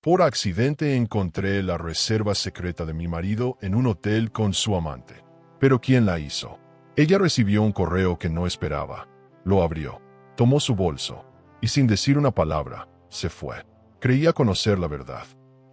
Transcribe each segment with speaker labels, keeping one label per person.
Speaker 1: Por accidente encontré la reserva secreta de mi marido en un hotel con su amante. ¿Pero quién la hizo? Ella recibió un correo que no esperaba. Lo abrió, tomó su bolso y sin decir una palabra, se fue. Creía conocer la verdad.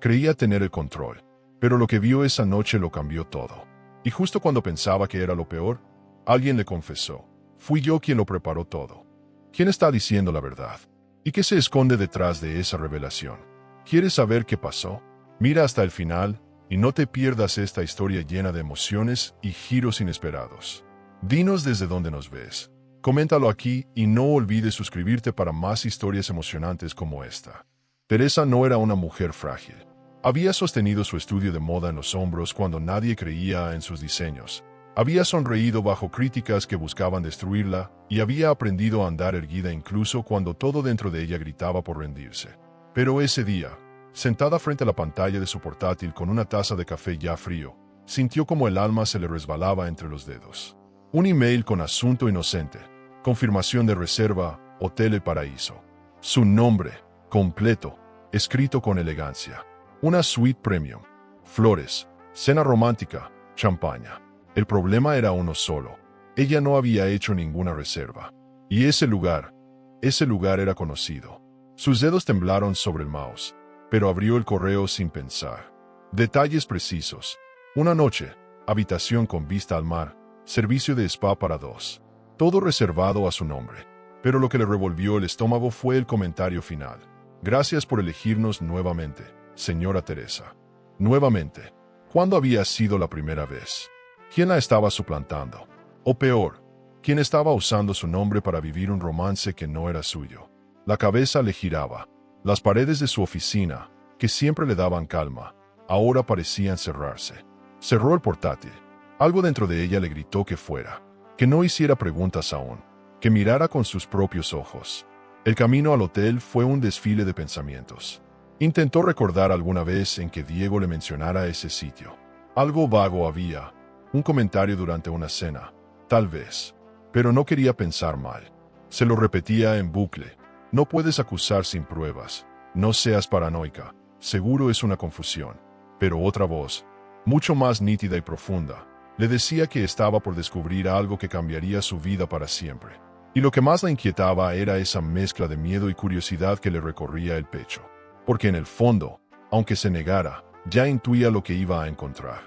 Speaker 1: Creía tener el control. Pero lo que vio esa noche lo cambió todo. Y justo cuando pensaba que era lo peor, alguien le confesó: fui yo quien lo preparó todo. ¿Quién está diciendo la verdad? ¿Y qué se esconde detrás de esa revelación? ¿Quieres saber qué pasó? Mira hasta el final y no te pierdas esta historia llena de emociones y giros inesperados. Dinos desde dónde nos ves. Coméntalo aquí y no olvides suscribirte para más historias emocionantes como esta. Teresa no era una mujer frágil. Había sostenido su estudio de moda en los hombros cuando nadie creía en sus diseños. Había sonreído bajo críticas que buscaban destruirla y había aprendido a andar erguida incluso cuando todo dentro de ella gritaba por rendirse. Pero ese día, sentada frente a la pantalla de su portátil con una taza de café ya frío, sintió como el alma se le resbalaba entre los dedos. Un email con asunto inocente, confirmación de reserva, Hotel El Paraíso. Su nombre, completo, escrito con elegancia. Una suite premium, flores, cena romántica, champaña. El problema era uno solo. Ella no había hecho ninguna reserva. Y ese lugar era conocido. Sus dedos temblaron sobre el mouse, pero abrió el correo sin pensar. Detalles precisos. Una noche, habitación con vista al mar, servicio de spa para dos. Todo reservado a su nombre. Pero lo que le revolvió el estómago fue el comentario final. Gracias por elegirnos nuevamente, señora Teresa. Nuevamente. ¿Cuándo había sido la primera vez? ¿Quién la estaba suplantando? O peor, ¿quién estaba usando su nombre para vivir un romance que no era suyo? La cabeza le giraba. Las paredes de su oficina, que siempre le daban calma, ahora parecían cerrarse. Cerró el portátil. Algo dentro de ella le gritó que fuera, que no hiciera preguntas aún, que mirara con sus propios ojos. El camino al hotel fue un desfile de pensamientos. Intentó recordar alguna vez en que Diego le mencionara ese sitio. Algo vago había, un comentario durante una cena, tal vez, pero no quería pensar mal. Se lo repetía en bucle. No puedes acusar sin pruebas. No seas paranoica. Seguro es una confusión. Pero otra voz, mucho más nítida y profunda, le decía que estaba por descubrir algo que cambiaría su vida para siempre. Y lo que más la inquietaba era esa mezcla de miedo y curiosidad que le recorría el pecho. Porque en el fondo, aunque se negara, ya intuía lo que iba a encontrar.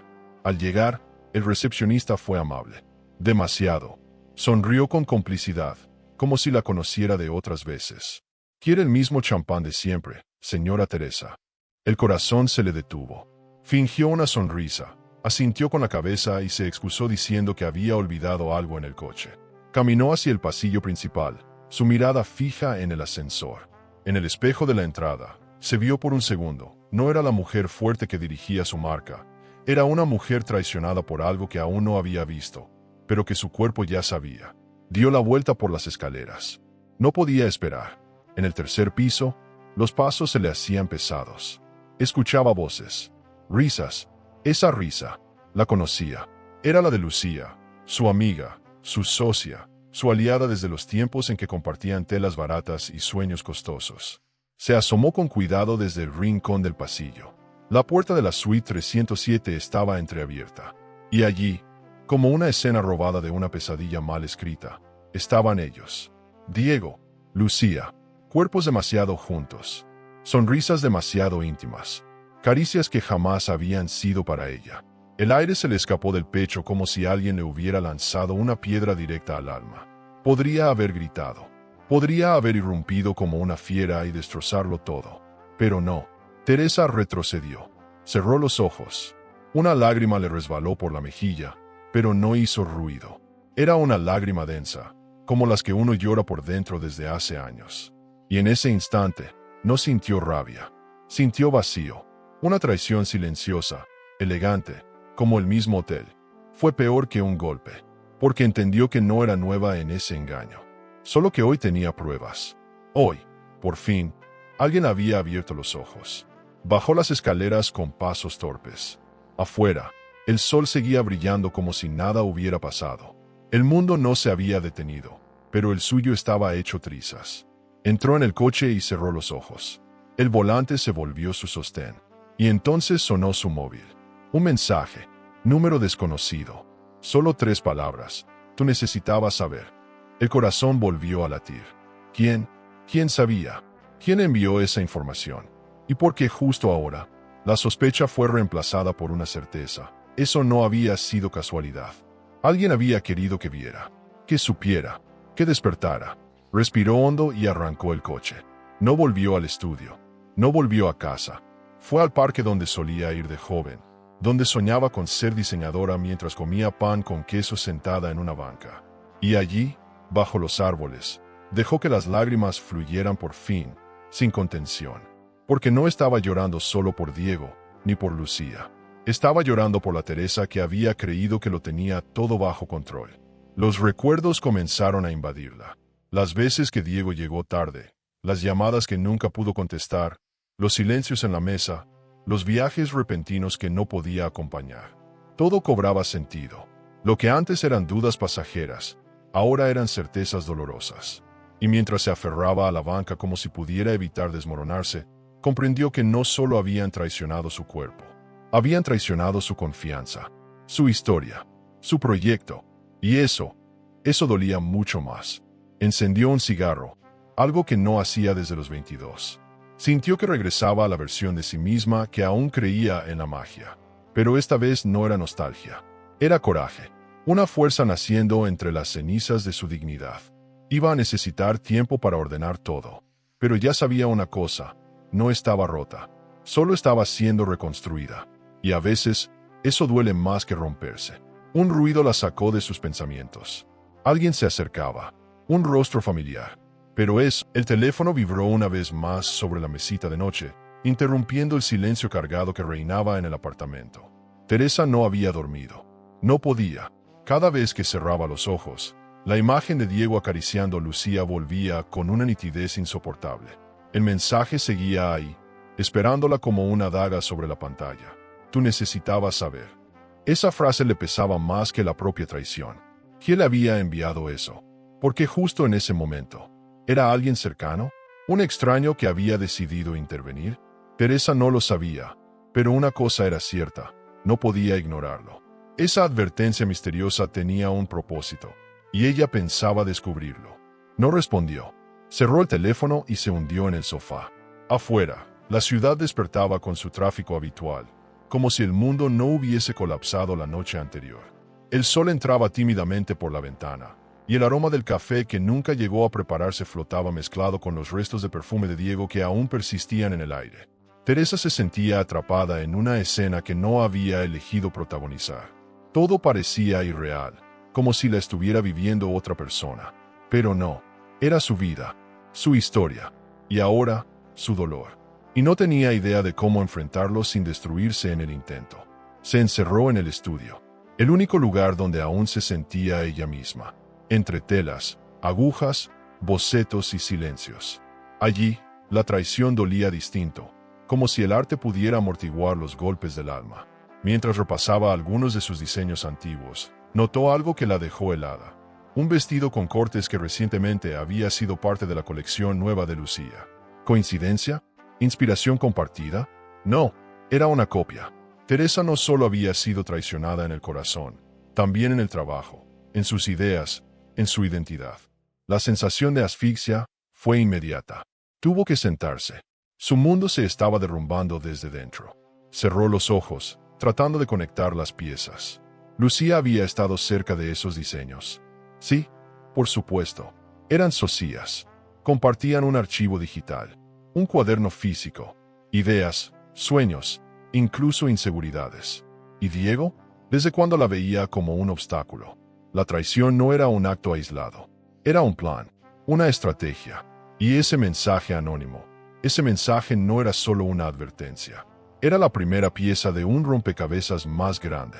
Speaker 1: Al llegar, el recepcionista fue amable. Demasiado. Sonrió con complicidad, como si la conociera de otras veces. ¿Quiere el mismo champán de siempre, señora Teresa? El corazón se le detuvo. Fingió una sonrisa, asintió con la cabeza y se excusó diciendo que había olvidado algo en el coche. Caminó hacia el pasillo principal, su mirada fija en el ascensor. En el espejo de la entrada, se vio por un segundo. No era la mujer fuerte que dirigía su marca. Era una mujer traicionada por algo que aún no había visto, pero que su cuerpo ya sabía. Dio la vuelta por las escaleras. No podía esperar. En el tercer piso, los pasos se le hacían pesados. Escuchaba voces, risas. Esa risa, la conocía. Era la de Lucía, su amiga, su socia, su aliada desde los tiempos en que compartían telas baratas y sueños costosos. Se asomó con cuidado desde el rincón del pasillo. La puerta de la suite 307 estaba entreabierta. Y allí, como una escena robada de una pesadilla mal escrita, estaban ellos. Diego, Lucía, cuerpos demasiado juntos, sonrisas demasiado íntimas, caricias que jamás habían sido para ella. El aire se le escapó del pecho como si alguien le hubiera lanzado una piedra directa al alma. Podría haber gritado. Podría haber irrumpido como una fiera y destrozarlo todo. Pero no. Teresa retrocedió. Cerró los ojos. Una lágrima le resbaló por la mejilla, pero no hizo ruido. Era una lágrima densa, como las que uno llora por dentro desde hace años. Y en ese instante, no sintió rabia. Sintió vacío. Una traición silenciosa, elegante, como el mismo hotel. Fue peor que un golpe, porque entendió que no era nueva en ese engaño. Solo que hoy tenía pruebas. Hoy, por fin, alguien había abierto los ojos. Bajó las escaleras con pasos torpes. Afuera, el sol seguía brillando como si nada hubiera pasado. El mundo no se había detenido, pero el suyo estaba hecho trizas. Entró en el coche y cerró los ojos. El volante se volvió su sostén. Y entonces sonó su móvil. Un mensaje. Número desconocido. Solo 3 palabras. Tú necesitabas saber. El corazón volvió a latir. ¿Quién? ¿Quién sabía? ¿Quién envió esa información? ¿Y por qué justo ahora? La sospecha fue reemplazada por una certeza. Eso no había sido casualidad. Alguien había querido que viera, que supiera, que despertara. Respiró hondo y arrancó el coche. No volvió al estudio. No volvió a casa. Fue al parque donde solía ir de joven, donde soñaba con ser diseñadora mientras comía pan con queso sentada en una banca. Y allí, bajo los árboles, dejó que las lágrimas fluyeran por fin, sin contención. Porque no estaba llorando solo por Diego, ni por Lucía. Estaba llorando por la Teresa que había creído que lo tenía todo bajo control. Los recuerdos comenzaron a invadirla. Las veces que Diego llegó tarde, las llamadas que nunca pudo contestar, los silencios en la mesa, los viajes repentinos que no podía acompañar. Todo cobraba sentido. Lo que antes eran dudas pasajeras, ahora eran certezas dolorosas. Y mientras se aferraba a la banca como si pudiera evitar desmoronarse, comprendió que no solo habían traicionado su cuerpo, habían traicionado su confianza, su historia, su proyecto. Y eso dolía mucho más. Encendió un cigarro, algo que no hacía desde los 22. Sintió que regresaba a la versión de sí misma que aún creía en la magia. Pero esta vez no era nostalgia. Era coraje. Una fuerza naciendo entre las cenizas de su dignidad. Iba a necesitar tiempo para ordenar todo. Pero ya sabía una cosa. No estaba rota. Solo estaba siendo reconstruida. Y a veces, eso duele más que romperse. Un ruido la sacó de sus pensamientos. Alguien se acercaba. Un rostro familiar. Pero el teléfono vibró una vez más sobre la mesita de noche, interrumpiendo el silencio cargado que reinaba en el apartamento. Teresa no había dormido. No podía. Cada vez que cerraba los ojos, la imagen de Diego acariciando a Lucía volvía con una nitidez insoportable. El mensaje seguía ahí, esperándola como una daga sobre la pantalla. Tú necesitabas saber. Esa frase le pesaba más que la propia traición. ¿Quién le había enviado eso? ¿Por qué justo en ese momento? ¿Era alguien cercano? ¿Un extraño que había decidido intervenir? Teresa no lo sabía, pero una cosa era cierta, no podía ignorarlo. Esa advertencia misteriosa tenía un propósito, y ella pensaba descubrirlo. No respondió. Cerró el teléfono y se hundió en el sofá. Afuera, la ciudad despertaba con su tráfico habitual, como si el mundo no hubiese colapsado la noche anterior. El sol entraba tímidamente por la ventana, y el aroma del café que nunca llegó a prepararse flotaba mezclado con los restos de perfume de Diego que aún persistían en el aire. Teresa se sentía atrapada en una escena que no había elegido protagonizar. Todo parecía irreal, como si la estuviera viviendo otra persona. Pero no, era su vida, su historia, y ahora, su dolor. Y no tenía idea de cómo enfrentarlo sin destruirse en el intento. Se encerró en el estudio, el único lugar donde aún se sentía ella misma. Entre telas, agujas, bocetos y silencios. Allí, la traición dolía distinto, como si el arte pudiera amortiguar los golpes del alma. Mientras repasaba algunos de sus diseños antiguos, notó algo que la dejó helada. Un vestido con cortes que recientemente había sido parte de la colección nueva de Lucía. ¿Coincidencia? ¿Inspiración compartida? No, era una copia. Teresa no solo había sido traicionada en el corazón, también en el trabajo, en sus ideas, en su identidad. La sensación de asfixia fue inmediata. Tuvo que sentarse. Su mundo se estaba derrumbando desde dentro. Cerró los ojos, tratando de conectar las piezas. Lucía había estado cerca de esos diseños. Sí, por supuesto. Eran socias. Compartían un archivo digital, un cuaderno físico, ideas, sueños, incluso inseguridades. ¿Y Diego? ¿Desde cuándo la veía como un obstáculo? La traición no era un acto aislado. Era un plan, una estrategia. Y ese mensaje anónimo, ese mensaje no era solo una advertencia. Era la primera pieza de un rompecabezas más grande.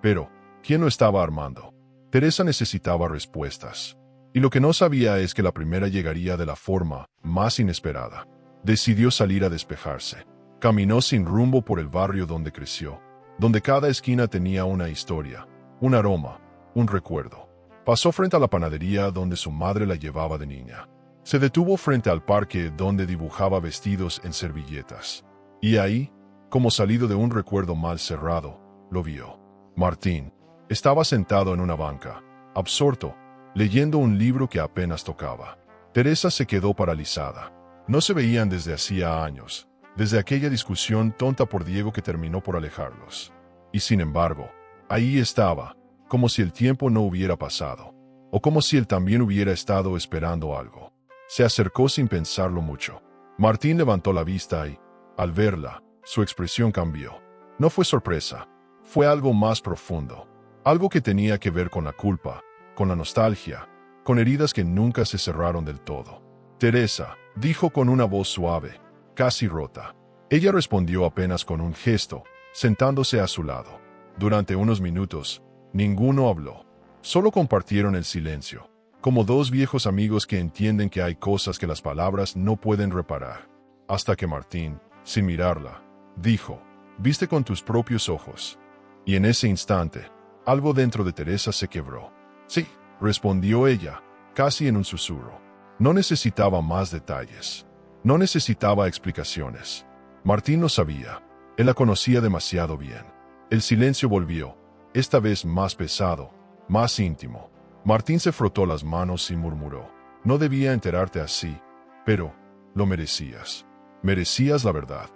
Speaker 1: Pero, ¿quién lo estaba armando? Teresa necesitaba respuestas. Y lo que no sabía es que la primera llegaría de la forma más inesperada. Decidió salir a despejarse. Caminó sin rumbo por el barrio donde creció, donde cada esquina tenía una historia, un aroma, un recuerdo. Pasó frente a la panadería donde su madre la llevaba de niña. Se detuvo frente al parque donde dibujaba vestidos en servilletas. Y ahí, como salido de un recuerdo mal cerrado, lo vio. Martín estaba sentado en una banca, absorto, leyendo un libro que apenas tocaba. Teresa se quedó paralizada. No se veían desde hacía años, desde aquella discusión tonta por Diego que terminó por alejarlos. Y sin embargo, ahí estaba, como si el tiempo no hubiera pasado, o como si él también hubiera estado esperando algo. Se acercó sin pensarlo mucho. Martín levantó la vista y, al verla, su expresión cambió. No fue sorpresa, fue algo más profundo, algo que tenía que ver con la culpa, con la nostalgia, con heridas que nunca se cerraron del todo. Teresa, dijo con una voz suave, casi rota. Ella respondió apenas con un gesto, sentándose a su lado. Durante unos minutos, ninguno habló. Solo compartieron el silencio, como dos viejos amigos que entienden que hay cosas que las palabras no pueden reparar. Hasta que Martín, sin mirarla, dijo, «Viste con tus propios ojos». Y en ese instante, algo dentro de Teresa se quebró. «Sí», respondió ella, casi en un susurro. No necesitaba más detalles. No necesitaba explicaciones. Martín lo sabía. Él la conocía demasiado bien. El silencio volvió, esta vez más pesado, más íntimo. Martín se frotó las manos y murmuró, «No debía enterarte así, pero lo merecías. Merecías la verdad».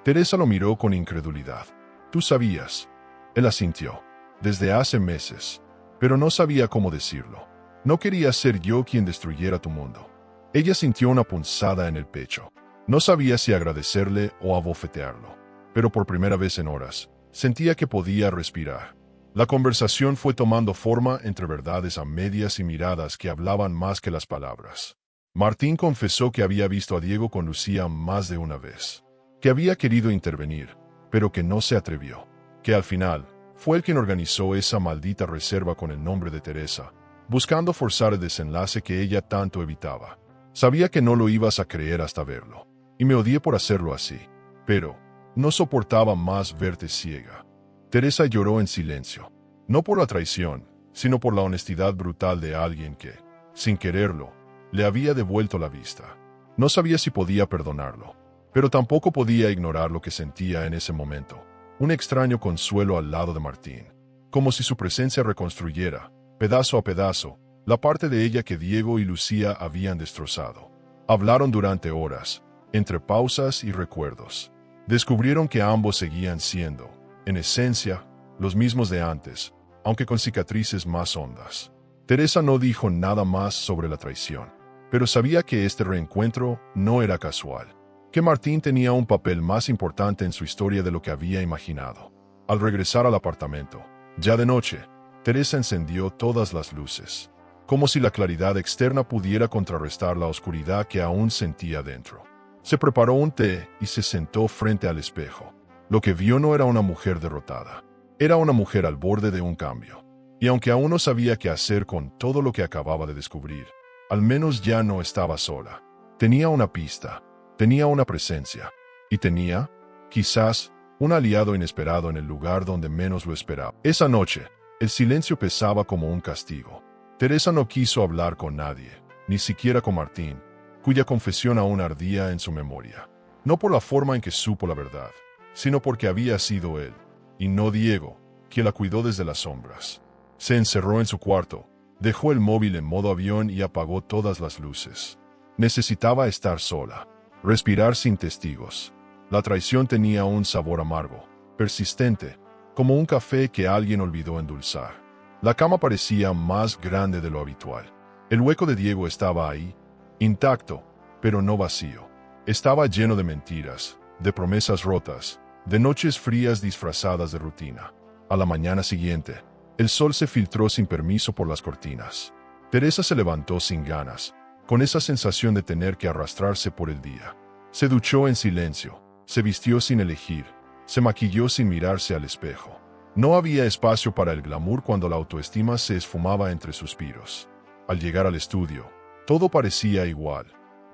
Speaker 1: Teresa lo miró con incredulidad. «Tú sabías». Él asintió. «Desde hace meses. Pero no sabía cómo decirlo. No quería ser yo quien destruyera tu mundo». Ella sintió una punzada en el pecho. No sabía si agradecerle o abofetearlo. Pero por primera vez en horas, sentía que podía respirar. La conversación fue tomando forma entre verdades a medias y miradas que hablaban más que las palabras. Martín confesó que había visto a Diego con Lucía más de una vez, que había querido intervenir, pero que no se atrevió, que al final fue él quien organizó esa maldita reserva con el nombre de Teresa, buscando forzar el desenlace que ella tanto evitaba. Sabía que no lo ibas a creer hasta verlo, y me odié por hacerlo así, pero no soportaba más verte ciega. Teresa lloró en silencio, no por la traición, sino por la honestidad brutal de alguien que, sin quererlo, le había devuelto la vista. No sabía si podía perdonarlo, pero tampoco podía ignorar lo que sentía en ese momento, un extraño consuelo al lado de Martín, como si su presencia reconstruyera, pedazo a pedazo, la parte de ella que Diego y Lucía habían destrozado. Hablaron durante horas, entre pausas y recuerdos. Descubrieron que ambos seguían siendo, en esencia, los mismos de antes, aunque con cicatrices más hondas. Teresa no dijo nada más sobre la traición, pero sabía que este reencuentro no era casual, que Martín tenía un papel más importante en su historia de lo que había imaginado. Al regresar al apartamento, ya de noche, Teresa encendió todas las luces, como si la claridad externa pudiera contrarrestar la oscuridad que aún sentía dentro. Se preparó un té y se sentó frente al espejo. Lo que vio no era una mujer derrotada, era una mujer al borde de un cambio. Y aunque aún no sabía qué hacer con todo lo que acababa de descubrir, al menos ya no estaba sola. Tenía una pista, tenía una presencia, y tenía, quizás, un aliado inesperado en el lugar donde menos lo esperaba. Esa noche, el silencio pesaba como un castigo. Teresa no quiso hablar con nadie, ni siquiera con Martín, cuya confesión aún ardía en su memoria. No por la forma en que supo la verdad, sino porque había sido él, y no Diego, quien la cuidó desde las sombras. Se encerró en su cuarto, dejó el móvil en modo avión y apagó todas las luces. Necesitaba estar sola, respirar sin testigos. La traición tenía un sabor amargo, persistente, como un café que alguien olvidó endulzar. La cama parecía más grande de lo habitual. El hueco de Diego estaba ahí, intacto, pero no vacío. Estaba lleno de mentiras, de promesas rotas, de noches frías disfrazadas de rutina. A la mañana siguiente, el sol se filtró sin permiso por las cortinas. Teresa se levantó sin ganas, con esa sensación de tener que arrastrarse por el día. Se duchó en silencio, se vistió sin elegir, se maquilló sin mirarse al espejo. No había espacio para el glamour cuando la autoestima se esfumaba entre suspiros. Al llegar al estudio, todo parecía igual.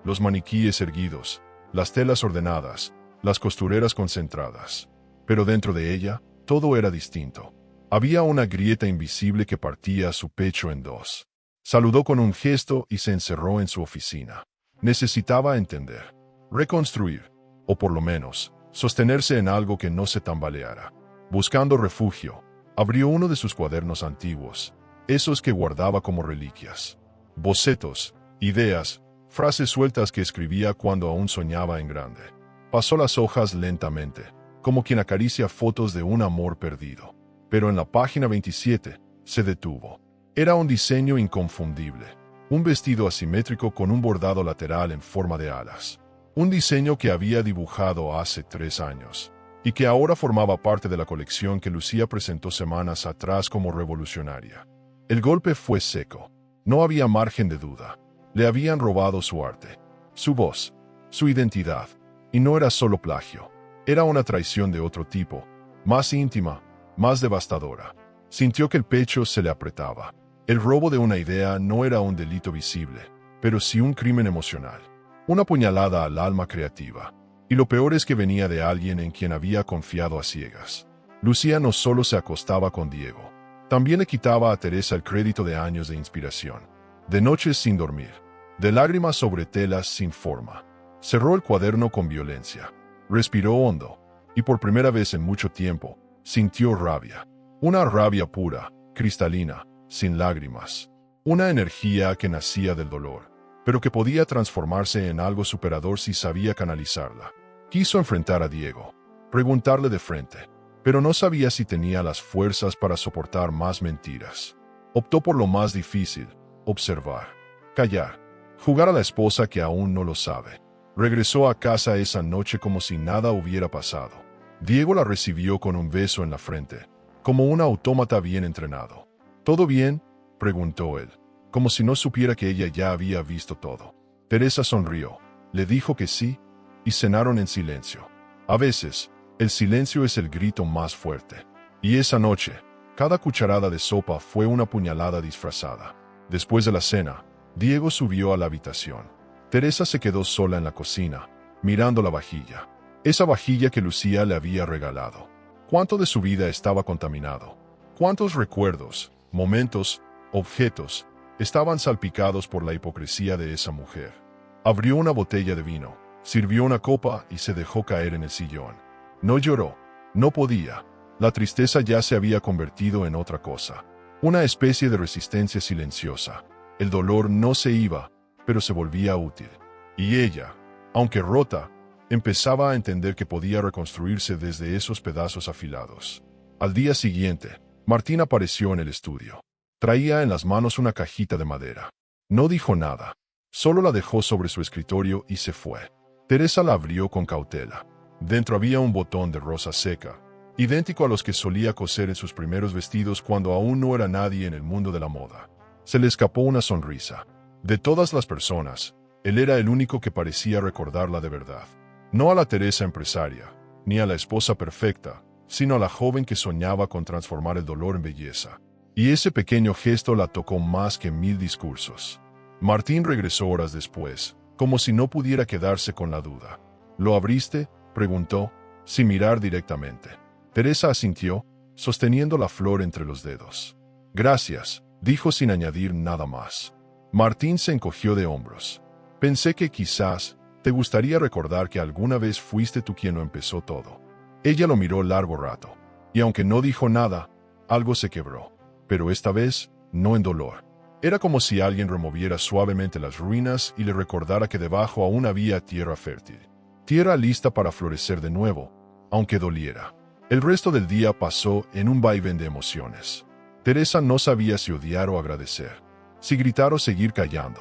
Speaker 1: Los maniquíes erguidos, las telas ordenadas, las costureras concentradas. Pero dentro de ella, todo era distinto. Había una grieta invisible que partía su pecho en dos. Saludó con un gesto y se encerró en su oficina. Necesitaba entender, reconstruir, o por lo menos, sostenerse en algo que no se tambaleara. Buscando refugio, abrió uno de sus cuadernos antiguos, esos que guardaba como reliquias. Bocetos, ideas, frases sueltas que escribía cuando aún soñaba en grande. Pasó las hojas lentamente, como quien acaricia fotos de un amor perdido. Pero en la página 27, se detuvo. Era un diseño inconfundible. Un vestido asimétrico con un bordado lateral en forma de alas. Un diseño que había dibujado hace 3 años, y que ahora formaba parte de la colección que Lucía presentó semanas atrás como revolucionaria. El golpe fue seco. No había margen de duda. Le habían robado su arte, su voz, su identidad. Y no era solo plagio. Era una traición de otro tipo, más íntima, más devastadora. Sintió que el pecho se le apretaba. El robo de una idea no era un delito visible, pero sí un crimen emocional. Una puñalada al alma creativa. Y lo peor es que venía de alguien en quien había confiado a ciegas. Lucía no solo se acostaba con Diego, también le quitaba a Teresa el crédito de años de inspiración, de noches sin dormir, de lágrimas sobre telas sin forma. Cerró el cuaderno con violencia, respiró hondo, y por primera vez en mucho tiempo, sintió rabia. Una rabia pura, cristalina, sin lágrimas. Una energía que nacía del dolor, pero que podía transformarse en algo superador si sabía canalizarla. Quiso enfrentar a Diego, preguntarle de frente, pero no sabía si tenía las fuerzas para soportar más mentiras. Optó por lo más difícil, observar, callar, jugar a la esposa que aún no lo sabe. Regresó a casa esa noche como si nada hubiera pasado. Diego la recibió con un beso en la frente, como un autómata bien entrenado. ¿Todo bien?, preguntó él, como si no supiera que ella ya había visto todo. Teresa sonrió, le dijo que sí, y cenaron en silencio. A veces, el silencio es el grito más fuerte. Y esa noche, cada cucharada de sopa fue una puñalada disfrazada. Después de la cena, Diego subió a la habitación. Teresa se quedó sola en la cocina, mirando la vajilla. Esa vajilla que Lucía le había regalado. ¿Cuánto de su vida estaba contaminado? ¿Cuántos recuerdos, momentos, objetos, estaban salpicados por la hipocresía de esa mujer? Abrió una botella de vino, sirvió una copa y se dejó caer en el sillón. No lloró, no podía. La tristeza ya se había convertido en otra cosa. Una especie de resistencia silenciosa. El dolor no se iba, pero se volvía útil. Y ella, aunque rota, empezaba a entender que podía reconstruirse desde esos pedazos afilados. Al día siguiente, Martín apareció en el estudio. Traía en las manos una cajita de madera. No dijo nada. Solo la dejó sobre su escritorio y se fue. Teresa la abrió con cautela. Dentro había un botón de rosa seca, idéntico a los que solía coser en sus primeros vestidos cuando aún no era nadie en el mundo de la moda. Se le escapó una sonrisa. De todas las personas, él era el único que parecía recordarla de verdad. No a la Teresa empresaria, ni a la esposa perfecta, sino a la joven que soñaba con transformar el dolor en belleza. Y ese pequeño gesto la tocó más que 1000 discursos. Martín regresó horas después, como si no pudiera quedarse con la duda. ¿Lo abriste?, preguntó, sin mirar directamente. Teresa asintió, sosteniendo la flor entre los dedos. Gracias, dijo sin añadir nada más. Martín se encogió de hombros. Pensé que quizás te gustaría recordar que alguna vez fuiste tú quien lo empezó todo. Ella lo miró largo rato, y aunque no dijo nada, algo se quebró. Pero esta vez, no en dolor. Era como si alguien removiera suavemente las ruinas y le recordara que debajo aún había tierra fértil. Tierra lista para florecer de nuevo, aunque doliera. El resto del día pasó en un vaivén de emociones. Teresa no sabía si odiar o agradecer, si gritar o seguir callando.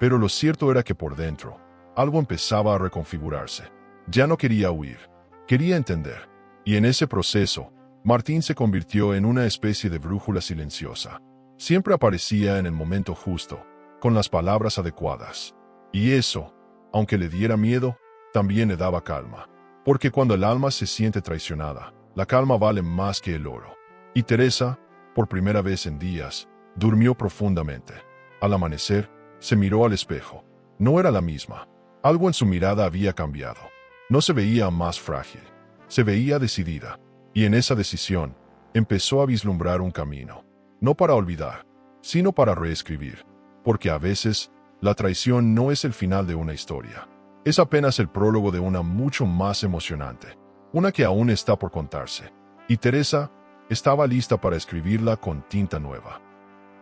Speaker 1: Pero lo cierto era que por dentro, algo empezaba a reconfigurarse. Ya no quería huir, quería entender. Y en ese proceso, Martín se convirtió en una especie de brújula silenciosa. Siempre aparecía en el momento justo, con las palabras adecuadas. Y eso, aunque le diera miedo, también le daba calma. Porque cuando el alma se siente traicionada, la calma vale más que el oro. Y Teresa, por primera vez en días, durmió profundamente. Al amanecer, se miró al espejo. No era la misma. Algo en su mirada había cambiado. No se veía más frágil. Se veía decidida. Y en esa decisión, empezó a vislumbrar un camino. No para olvidar, sino para reescribir. Porque a veces, La traición no es el final de una historia. Es apenas el prólogo de una mucho más emocionante, una que aún está por contarse. Y Teresa estaba lista para escribirla con tinta nueva.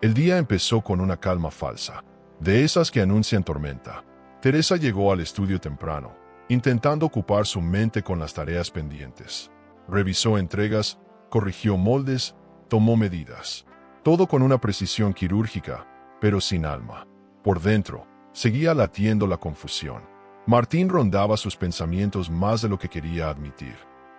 Speaker 1: El día empezó con una calma falsa, de esas que anuncian tormenta. Teresa llegó al estudio temprano, intentando ocupar su mente con las tareas pendientes. Revisó entregas, corrigió moldes, tomó medidas. Todo con una precisión quirúrgica, pero sin alma. Por dentro, seguía latiendo la confusión. Martín rondaba sus pensamientos más de lo que quería admitir.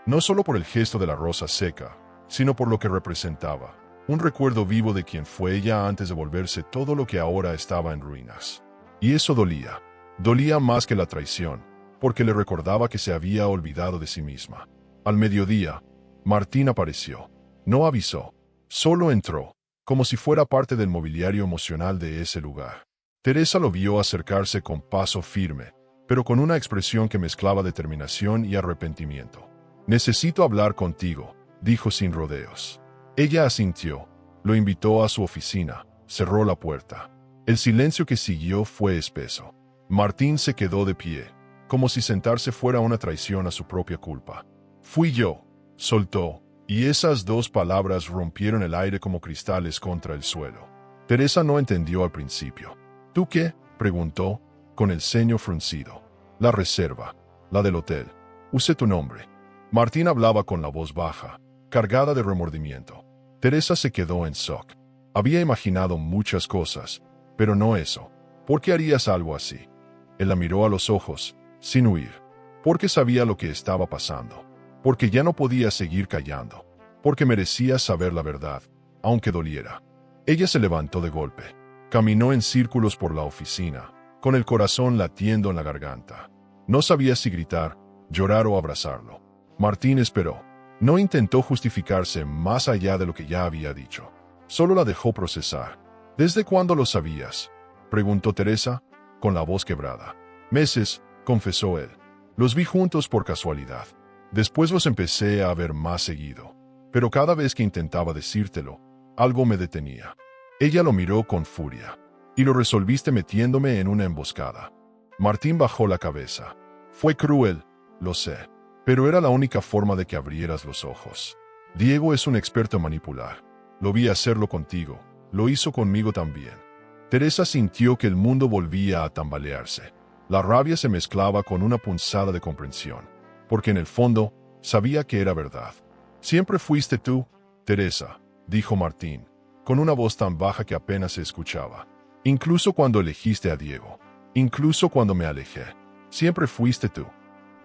Speaker 1: No solo por el gesto de la rosa seca, sino por lo que representaba. Un recuerdo vivo de quien fue ella antes de volverse todo lo que ahora estaba en ruinas. Y eso dolía. Dolía más que la traición, porque le recordaba que se había olvidado de sí misma. Al mediodía, Martín apareció. No avisó. Solo entró, como si fuera parte del mobiliario emocional de ese lugar. Teresa lo vio acercarse con paso firme, pero con una expresión que mezclaba determinación y arrepentimiento. «Necesito hablar contigo», dijo sin rodeos. Ella asintió, lo invitó a su oficina, cerró la puerta. El silencio que siguió fue espeso. Martín se quedó de pie, como si sentarse fuera una traición a su propia culpa. «Fui yo», soltó, y esas dos palabras rompieron el aire como cristales contra el suelo. Teresa no entendió al principio. «¿Tú qué?», preguntó, con el ceño fruncido. «La reserva, la del hotel. Usé tu nombre». Martín hablaba con la voz baja, cargada de remordimiento. Teresa se quedó en shock. Había imaginado muchas cosas, pero no eso. ¿Por qué harías algo así? Él la miró a los ojos, sin huir. Porque sabía lo que estaba pasando. Porque ya no podía seguir callando. Porque merecía saber la verdad, aunque doliera. Ella se levantó de golpe. Caminó en círculos por la oficina, con el corazón latiendo en la garganta. No sabía si gritar, llorar o abrazarlo. Martín esperó. No intentó justificarse más allá de lo que ya había dicho. Solo la dejó procesar. «¿Desde cuándo lo sabías?», preguntó Teresa, con la voz quebrada. «Meses», confesó él. «Los vi juntos por casualidad. Después los empecé a ver más seguido. Pero cada vez que intentaba decírtelo, algo me detenía». Ella lo miró con furia. «Y lo resolviste metiéndome en una emboscada». Martín bajó la cabeza. «Fue cruel, lo sé. Pero era la única forma de que abrieras los ojos. Diego es un experto en manipular. Lo vi hacerlo contigo. Lo hizo conmigo también». Teresa sintió que el mundo volvía a tambalearse. La rabia se mezclaba con una punzada de comprensión, porque en el fondo sabía que era verdad. «Siempre fuiste tú, Teresa», dijo Martín, con una voz tan baja que apenas se escuchaba. «Incluso cuando elegiste a Diego. Incluso cuando me alejé. Siempre fuiste tú».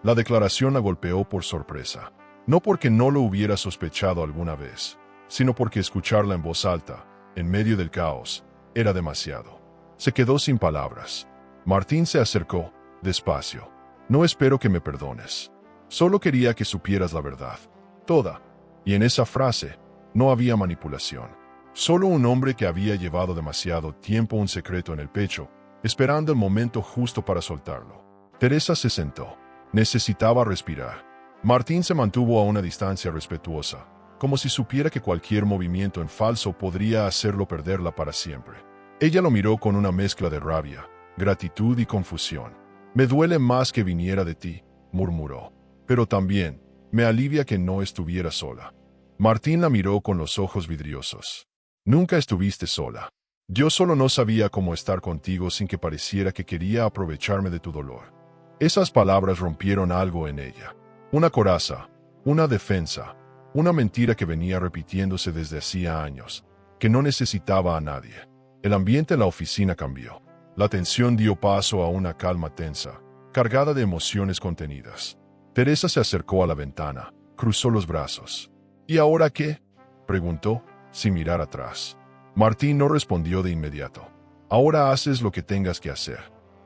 Speaker 1: La declaración la golpeó por sorpresa. No porque no lo hubiera sospechado alguna vez, sino porque escucharla en voz alta, en medio del caos, era demasiado. Se quedó sin palabras. Martín se acercó, despacio. «No espero que me perdones. Solo quería que supieras la verdad. Toda». Y en esa frase, no había manipulación. Solo un hombre que había llevado demasiado tiempo un secreto en el pecho, esperando el momento justo para soltarlo. Teresa se sentó. Necesitaba respirar. Martín se mantuvo a una distancia respetuosa, como si supiera que cualquier movimiento en falso podría hacerlo perderla para siempre. Ella lo miró con una mezcla de rabia, gratitud y confusión. «Me duele más que viniera de ti», murmuró. «Pero también, me alivia que no estuviera sola». Martín la miró con los ojos vidriosos. «Nunca estuviste sola. Yo solo no sabía cómo estar contigo sin que pareciera que quería aprovecharme de tu dolor». Esas palabras rompieron algo en ella. Una coraza, una defensa, una mentira que venía repitiéndose desde hacía años, que no necesitaba a nadie. El ambiente en la oficina cambió. La tensión dio paso a una calma tensa, cargada de emociones contenidas. Teresa se acercó a la ventana, cruzó los brazos. «¿Y ahora qué?», preguntó, sin mirar atrás. Martín no respondió de inmediato. «Ahora haces lo que tengas que hacer.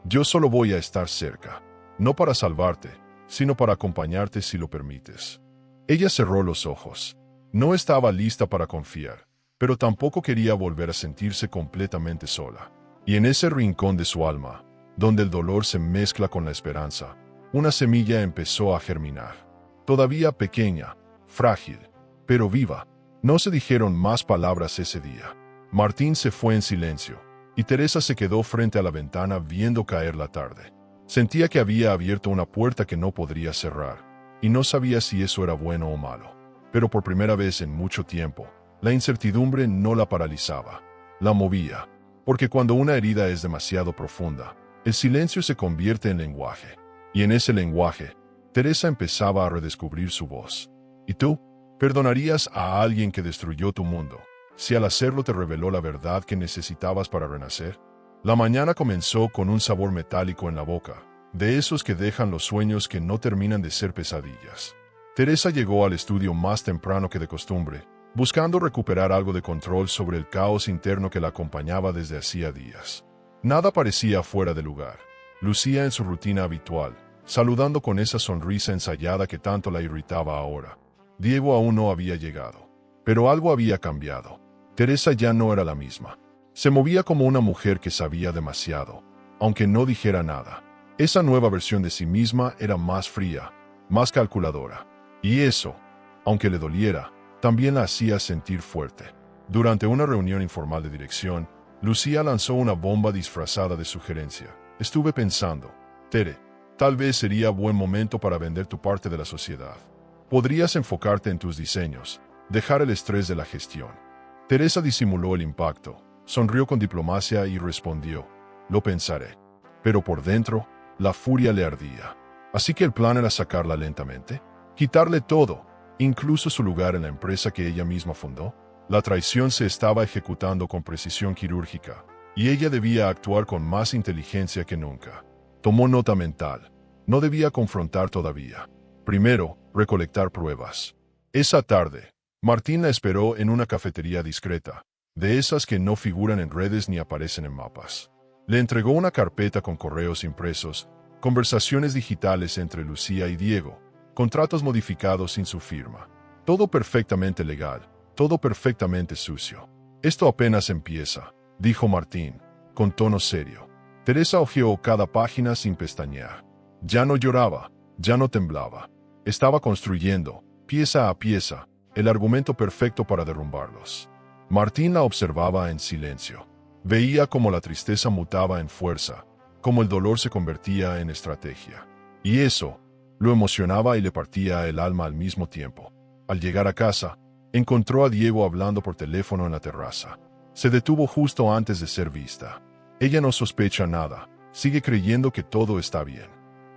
Speaker 1: Yo solo voy a estar cerca. No para salvarte, sino para acompañarte si lo permites». Ella cerró los ojos. No estaba lista para confiar, pero tampoco quería volver a sentirse completamente sola. Y en ese rincón de su alma, donde el dolor se mezcla con la esperanza, una semilla empezó a germinar. Todavía pequeña, frágil, pero viva. No se dijeron más palabras ese día. Martín se fue en silencio, y Teresa se quedó frente a la ventana viendo caer la tarde. Sentía que había abierto una puerta que no podría cerrar, y no sabía si eso era bueno o malo. Pero por primera vez en mucho tiempo, la incertidumbre no la paralizaba, la movía, porque cuando una herida es demasiado profunda, el silencio se convierte en lenguaje, y en ese lenguaje, Teresa empezaba a redescubrir su voz. ¿Y tú? ¿Perdonarías a alguien que destruyó tu mundo, si al hacerlo te reveló la verdad que necesitabas para renacer? La mañana comenzó con un sabor metálico en la boca, de esos que dejan los sueños que no terminan de ser pesadillas. Teresa llegó al estudio más temprano que de costumbre, buscando recuperar algo de control sobre el caos interno que la acompañaba desde hacía días. Nada parecía fuera de lugar. Lucía en su rutina habitual, saludando con esa sonrisa ensayada que tanto la irritaba ahora. Diego aún no había llegado, pero algo había cambiado. Teresa ya no era la misma. Se movía como una mujer que sabía demasiado, aunque no dijera nada. Esa nueva versión de sí misma era más fría, más calculadora. Y eso, aunque le doliera, también la hacía sentir fuerte. Durante una reunión informal de dirección, Lucía lanzó una bomba disfrazada de sugerencia. Estuve pensando, Tere, tal vez sería buen momento para vender tu parte de la sociedad. Podrías enfocarte en tus diseños, dejar el estrés de la gestión. Teresa disimuló el impacto. Sonrió con diplomacia y respondió, lo pensaré. Pero por dentro, la furia le ardía. Así que el plan era sacarla lentamente, quitarle todo, incluso su lugar en la empresa que ella misma fundó. La traición se estaba ejecutando con precisión quirúrgica, y ella debía actuar con más inteligencia que nunca. Tomó nota mental. No debía confrontar todavía. Primero, recolectar pruebas. Esa tarde, Martín la esperó en una cafetería discreta, de esas que no figuran en redes ni aparecen en mapas. Le entregó una carpeta con correos impresos, conversaciones digitales entre Lucía y Diego, contratos modificados sin su firma. Todo perfectamente legal, todo perfectamente sucio. Esto apenas empieza, dijo Martín, con tono serio. Teresa hojeó cada página sin pestañear. Ya no lloraba, ya no temblaba. Estaba construyendo, pieza a pieza, el argumento perfecto para derrumbarlos. Martín la observaba en silencio. Veía cómo la tristeza mutaba en fuerza, cómo el dolor se convertía en estrategia. Y eso lo emocionaba y le partía el alma al mismo tiempo. Al llegar a casa, encontró a Diego hablando por teléfono en la terraza. Se detuvo justo antes de ser vista. Ella no sospecha nada, sigue creyendo que todo está bien.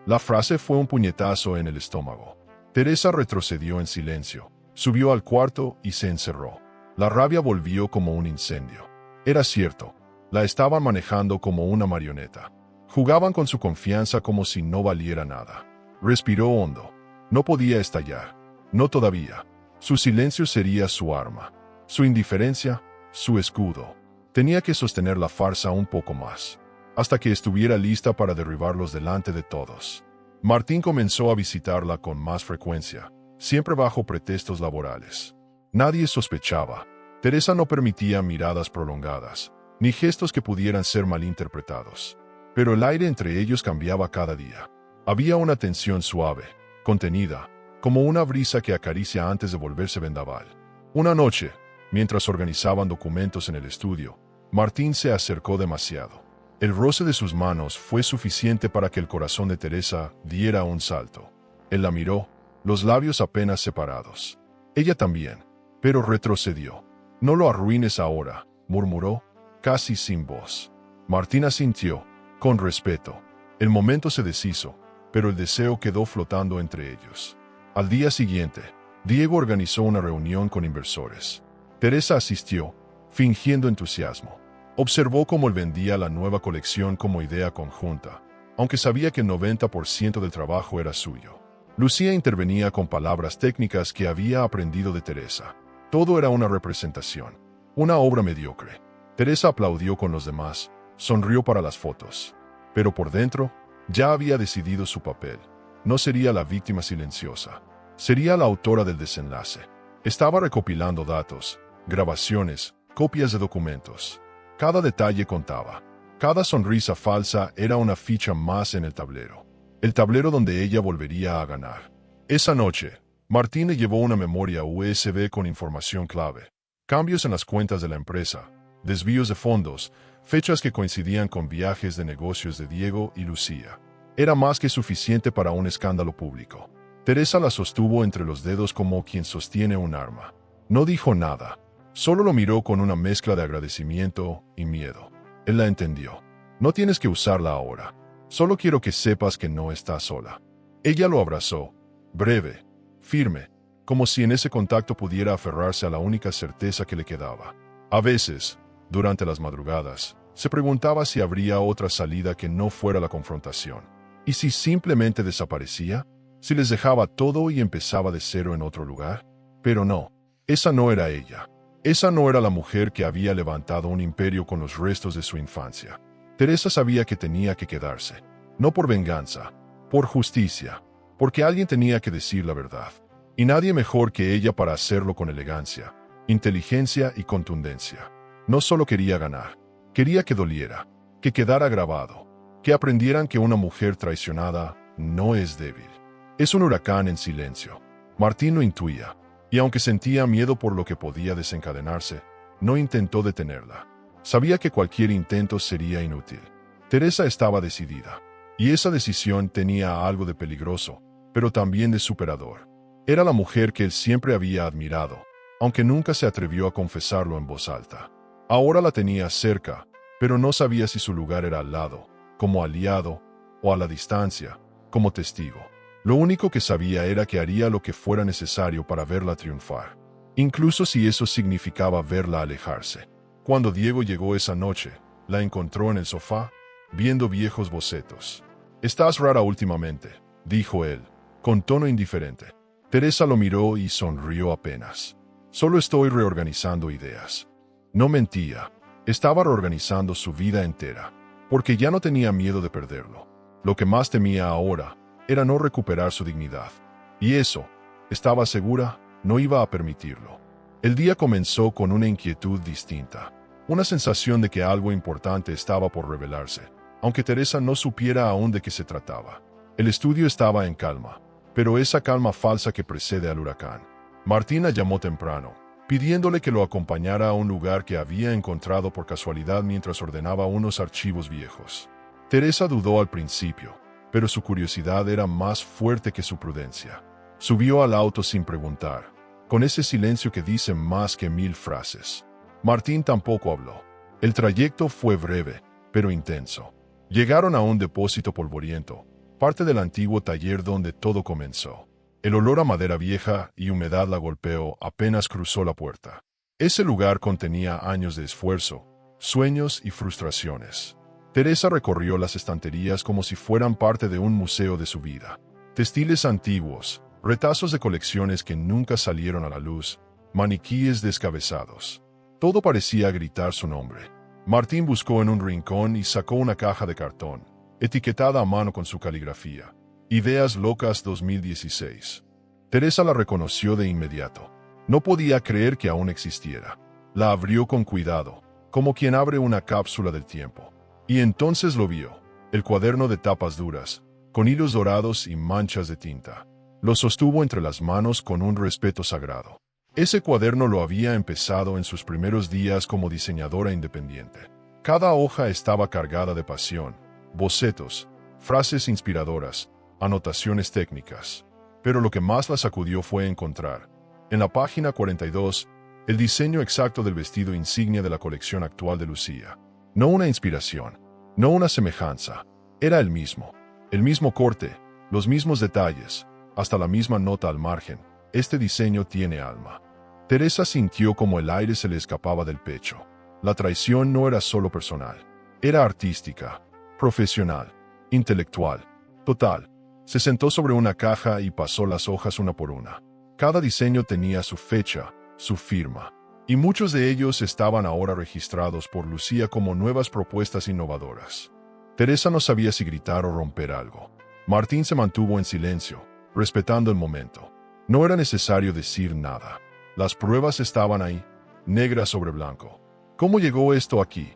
Speaker 1: La frase fue un puñetazo en el estómago. Teresa retrocedió en silencio, subió al cuarto y se encerró. La rabia volvió como un incendio. Era cierto, la estaban manejando como una marioneta. Jugaban con su confianza como si no valiera nada. Respiró hondo. No podía estallar. No todavía. Su silencio sería su arma. Su indiferencia, su escudo. Tenía que sostener la farsa un poco más, hasta que estuviera lista para derribarlos delante de todos. Martín comenzó a visitarla con más frecuencia, siempre bajo pretextos laborales. Nadie sospechaba. Teresa no permitía miradas prolongadas, ni gestos que pudieran ser malinterpretados. Pero el aire entre ellos cambiaba cada día. Había una tensión suave, contenida, como una brisa que acaricia antes de volverse vendaval. Una noche, mientras organizaban documentos en el estudio, Martín se acercó demasiado. El roce de sus manos fue suficiente para que el corazón de Teresa diera un salto. Él la miró, los labios apenas separados. Ella también, pero retrocedió. «No lo arruines ahora», murmuró, casi sin voz. Martín asintió, con respeto. El momento se deshizo, pero el deseo quedó flotando entre ellos. Al día siguiente, Diego organizó una reunión con inversores. Teresa asistió, fingiendo entusiasmo. Observó cómo él vendía la nueva colección como idea conjunta, aunque sabía que el 90% del trabajo era suyo. Lucía intervenía con palabras técnicas que había aprendido de Teresa. Todo era una representación, una obra mediocre. Teresa aplaudió con los demás, sonrió para las fotos. Pero por dentro, ya había decidido su papel. No sería la víctima silenciosa, sería la autora del desenlace. Estaba recopilando datos, grabaciones, copias de documentos. Cada detalle contaba. Cada sonrisa falsa era una ficha más en el tablero. El tablero donde ella volvería a ganar. Esa noche, Martín le llevó una memoria USB con información clave. Cambios en las cuentas de la empresa, desvíos de fondos, fechas que coincidían con viajes de negocios de Diego y Lucía. Era más que suficiente para un escándalo público. Teresa la sostuvo entre los dedos como quien sostiene un arma. No dijo nada, solo lo miró con una mezcla de agradecimiento y miedo. Él la entendió. No tienes que usarla ahora. Solo quiero que sepas que no estás sola. Ella lo abrazó, breve, firme, como si en ese contacto pudiera aferrarse a la única certeza que le quedaba. A veces, durante las madrugadas, se preguntaba si habría otra salida que no fuera la confrontación. ¿Y si simplemente desaparecía? ¿Si les dejaba todo y empezaba de cero en otro lugar? Pero no, esa no era ella. Esa no era la mujer que había levantado un imperio con los restos de su infancia. Teresa sabía que tenía que quedarse, no por venganza, por justicia, porque alguien tenía que decir la verdad. Y nadie mejor que ella para hacerlo con elegancia, inteligencia y contundencia. No solo quería ganar, quería que doliera, que quedara grabado, que aprendieran que una mujer traicionada no es débil. Es un huracán en silencio. Martín lo intuía, y aunque sentía miedo por lo que podía desencadenarse, no intentó detenerla. Sabía que cualquier intento sería inútil. Teresa estaba decidida, y esa decisión tenía algo de peligroso, pero también de superador. Era la mujer que él siempre había admirado, aunque nunca se atrevió a confesarlo en voz alta. Ahora la tenía cerca, pero no sabía si su lugar era al lado, como aliado, o a la distancia, como testigo. Lo único que sabía era que haría lo que fuera necesario para verla triunfar, incluso si eso significaba verla alejarse. Cuando Diego llegó esa noche, la encontró en el sofá, viendo viejos bocetos. «Estás rara últimamente», dijo él, con tono indiferente. Teresa lo miró y sonrió apenas. «Solo estoy reorganizando ideas». No mentía, estaba reorganizando su vida entera, porque ya no tenía miedo de perderlo. Lo que más temía ahora era no recuperar su dignidad. Y eso, estaba segura, no iba a permitirlo. El día comenzó con una inquietud distinta, una sensación de que algo importante estaba por revelarse, aunque Teresa no supiera aún de qué se trataba. El estudio estaba en calma, pero esa calma falsa que precede al huracán. Martín la llamó temprano, pidiéndole que lo acompañara a un lugar que había encontrado por casualidad mientras ordenaba unos archivos viejos. Teresa dudó al principio, pero su curiosidad era más fuerte que su prudencia. Subió al auto sin preguntar, con ese silencio que dice más que 1000 frases. Martín tampoco habló. El trayecto fue breve, pero intenso. Llegaron a un depósito polvoriento, parte del antiguo taller donde todo comenzó. El olor a madera vieja y humedad la golpeó apenas cruzó la puerta. Ese lugar contenía años de esfuerzo, sueños y frustraciones. Teresa recorrió las estanterías como si fueran parte de un museo de su vida. Textiles antiguos, retazos de colecciones que nunca salieron a la luz, maniquíes descabezados. Todo parecía gritar su nombre. Martín buscó en un rincón y sacó una caja de cartón, etiquetada a mano con su caligrafía. Ideas Locas 2016. Teresa la reconoció de inmediato. No podía creer que aún existiera. La abrió con cuidado, como quien abre una cápsula del tiempo. Y entonces lo vio, el cuaderno de tapas duras, con hilos dorados y manchas de tinta. Lo sostuvo entre las manos con un respeto sagrado. Ese cuaderno lo había empezado en sus primeros días como diseñadora independiente. Cada hoja estaba cargada de pasión, bocetos, frases inspiradoras, anotaciones técnicas. Pero lo que más la sacudió fue encontrar, en la página 42, el diseño exacto del vestido insignia de la colección actual de Lucía. No una inspiración, no una semejanza, era el mismo corte, los mismos detalles, hasta la misma nota al margen. Este diseño tiene alma. Teresa sintió como el aire se le escapaba del pecho. La traición no era solo personal, era artística, profesional, intelectual, total. Se sentó sobre una caja y pasó las hojas una por una. Cada diseño tenía su fecha, su firma, y muchos de ellos estaban ahora registrados por Lucía como nuevas propuestas innovadoras. Teresa no sabía si gritar o romper algo. Martín se mantuvo en silencio, respetando el momento. No era necesario decir nada. Las pruebas estaban ahí, negras sobre blanco. ¿Cómo llegó esto aquí?,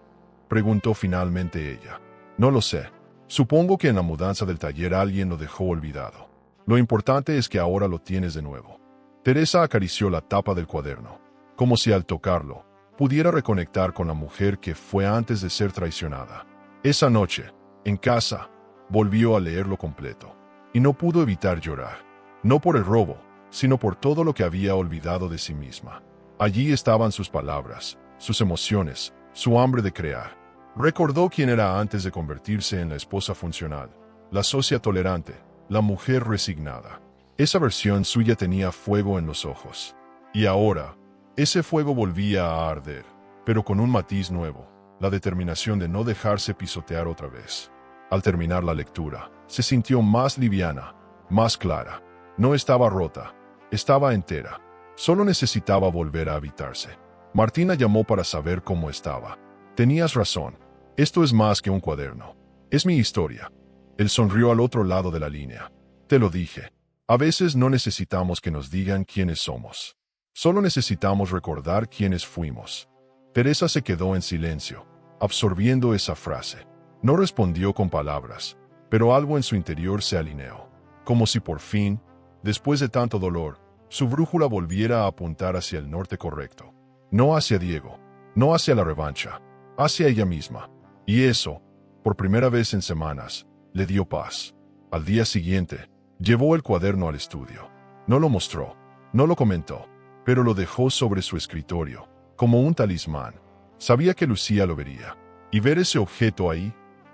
Speaker 1: preguntó finalmente ella. No lo sé. Supongo que en la mudanza del taller alguien lo dejó olvidado. Lo importante es que ahora lo tienes de nuevo. Teresa acarició la tapa del cuaderno, como si al tocarlo, pudiera reconectar con la mujer que fue antes de ser traicionada. Esa noche, en casa, volvió a leerlo completo, y no pudo evitar llorar, no por el robo, sino por todo lo que había olvidado de sí misma. Allí estaban sus palabras, sus emociones, su hambre de crear. Recordó quién era antes de convertirse en la esposa funcional, la socia tolerante, la mujer resignada. Esa versión suya tenía fuego en los ojos. Y ahora, ese fuego volvía a arder, pero con un matiz nuevo, la determinación de no dejarse pisotear otra vez. Al terminar la lectura, se sintió más liviana, más clara. No estaba rota, estaba entera. Solo necesitaba volver a habitarse. Martina llamó para saber cómo estaba. Tenías razón. Esto es más que un cuaderno. Es mi historia. Él sonrió al otro lado de la línea. Te lo dije. A veces no necesitamos que nos digan quiénes somos. Solo necesitamos recordar quiénes fuimos. Teresa se quedó en silencio, absorbiendo esa frase. No respondió con palabras, pero algo en su interior se alineó. Como si por fin, después de tanto dolor, su brújula volviera a apuntar hacia el norte correcto. No hacia Diego, no hacia la revancha, hacia ella misma. Y eso, por primera vez en semanas, le dio paz. Al día siguiente, llevó el cuaderno al estudio. No lo mostró, no lo comentó, pero lo dejó sobre su escritorio, como un talismán. Sabía que Lucía lo vería, y ver ese objeto ahí,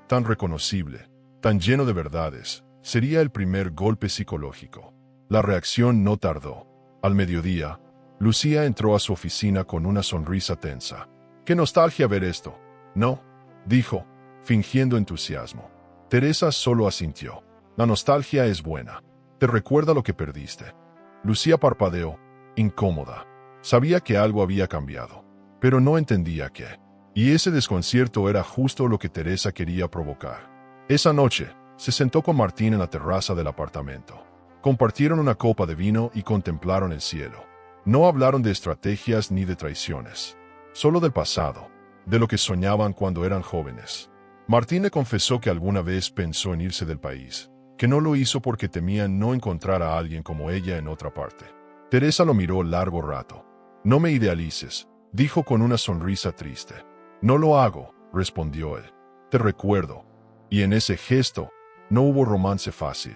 Speaker 1: tan reconocible, tan lleno de verdades, sería el primer golpe psicológico. La reacción no tardó. Al mediodía, Lucía entró a su oficina con una sonrisa tensa. ¡Qué nostalgia ver esto! No, dijo, fingiendo entusiasmo. Teresa solo asintió. La nostalgia es buena. Te recuerda lo que perdiste. Lucía parpadeó, incómoda. Sabía que algo había cambiado, pero no entendía qué. Y ese desconcierto era justo lo que Teresa quería provocar. Esa noche, se sentó con Martín en la terraza del apartamento. Compartieron una copa de vino y contemplaron el cielo. No hablaron de estrategias ni de traiciones. Solo del pasado, de lo que soñaban cuando eran jóvenes. Martín le confesó que alguna vez pensó en irse del país, que no lo hizo porque temía no encontrar a alguien como ella en otra parte. Teresa lo miró largo rato. No me idealices, dijo con una sonrisa triste. No lo hago, respondió él. Te recuerdo. Y en ese gesto, no hubo romance fácil.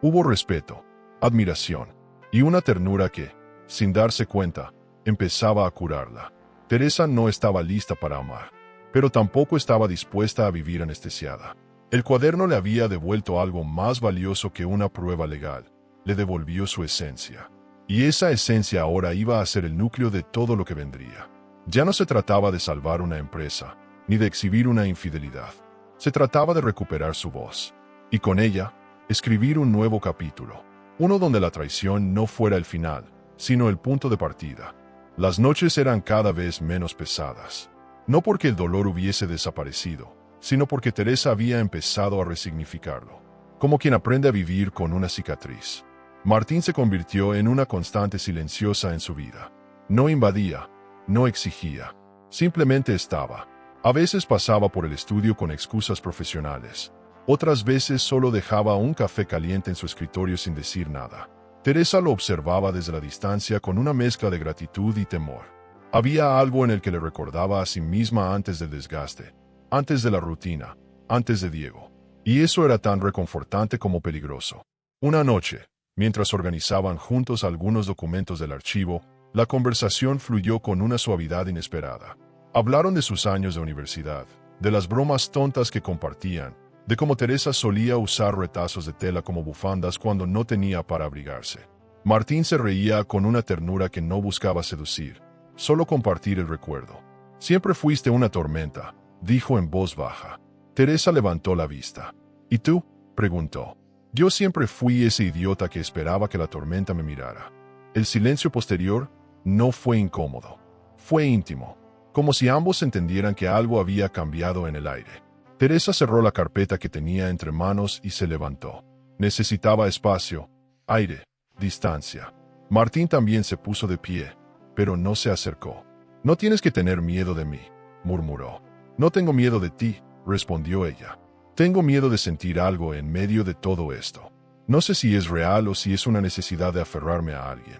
Speaker 1: Hubo respeto, admiración y una ternura que, sin darse cuenta, empezaba a curarla. Teresa no estaba lista para amar, pero tampoco estaba dispuesta a vivir anestesiada. El cuaderno le había devuelto algo más valioso que una prueba legal. Le devolvió su esencia. Y esa esencia ahora iba a ser el núcleo de todo lo que vendría. Ya no se trataba de salvar una empresa, ni de exhibir una infidelidad. Se trataba de recuperar su voz. Y con ella, escribir un nuevo capítulo. Uno donde la traición no fuera el final, sino el punto de partida. Las noches eran cada vez menos pesadas. No porque el dolor hubiese desaparecido, sino porque Teresa había empezado a resignificarlo. Como quien aprende a vivir con una cicatriz. Martín se convirtió en una constante silenciosa en su vida. No invadía, no exigía, simplemente estaba. A veces pasaba por el estudio con excusas profesionales. Otras veces solo dejaba un café caliente en su escritorio sin decir nada. Teresa lo observaba desde la distancia con una mezcla de gratitud y temor. Había algo en el que le recordaba a sí misma antes del desgaste, antes de la rutina, antes de Diego. Y eso era tan reconfortante como peligroso. Una noche, mientras organizaban juntos algunos documentos del archivo, la conversación fluyó con una suavidad inesperada. Hablaron de sus años de universidad, de las bromas tontas que compartían, de cómo Teresa solía usar retazos de tela como bufandas cuando no tenía para abrigarse. Martín se reía con una ternura que no buscaba seducir, solo compartir el recuerdo. Siempre fuiste una tormenta, dijo en voz baja. Teresa levantó la vista. ¿Y tú?, preguntó. Yo siempre fui ese idiota que esperaba que la tormenta me mirara. El silencio posterior no fue incómodo, fue íntimo, como si ambos entendieran que algo había cambiado en el aire. Teresa cerró la carpeta que tenía entre manos y se levantó. Necesitaba espacio, aire, distancia. Martín también se puso de pie, pero no se acercó. No tienes que tener miedo de mí, murmuró. No tengo miedo de ti, respondió ella. Tengo miedo de sentir algo en medio de todo esto. No sé si es real o si es una necesidad de aferrarme a alguien.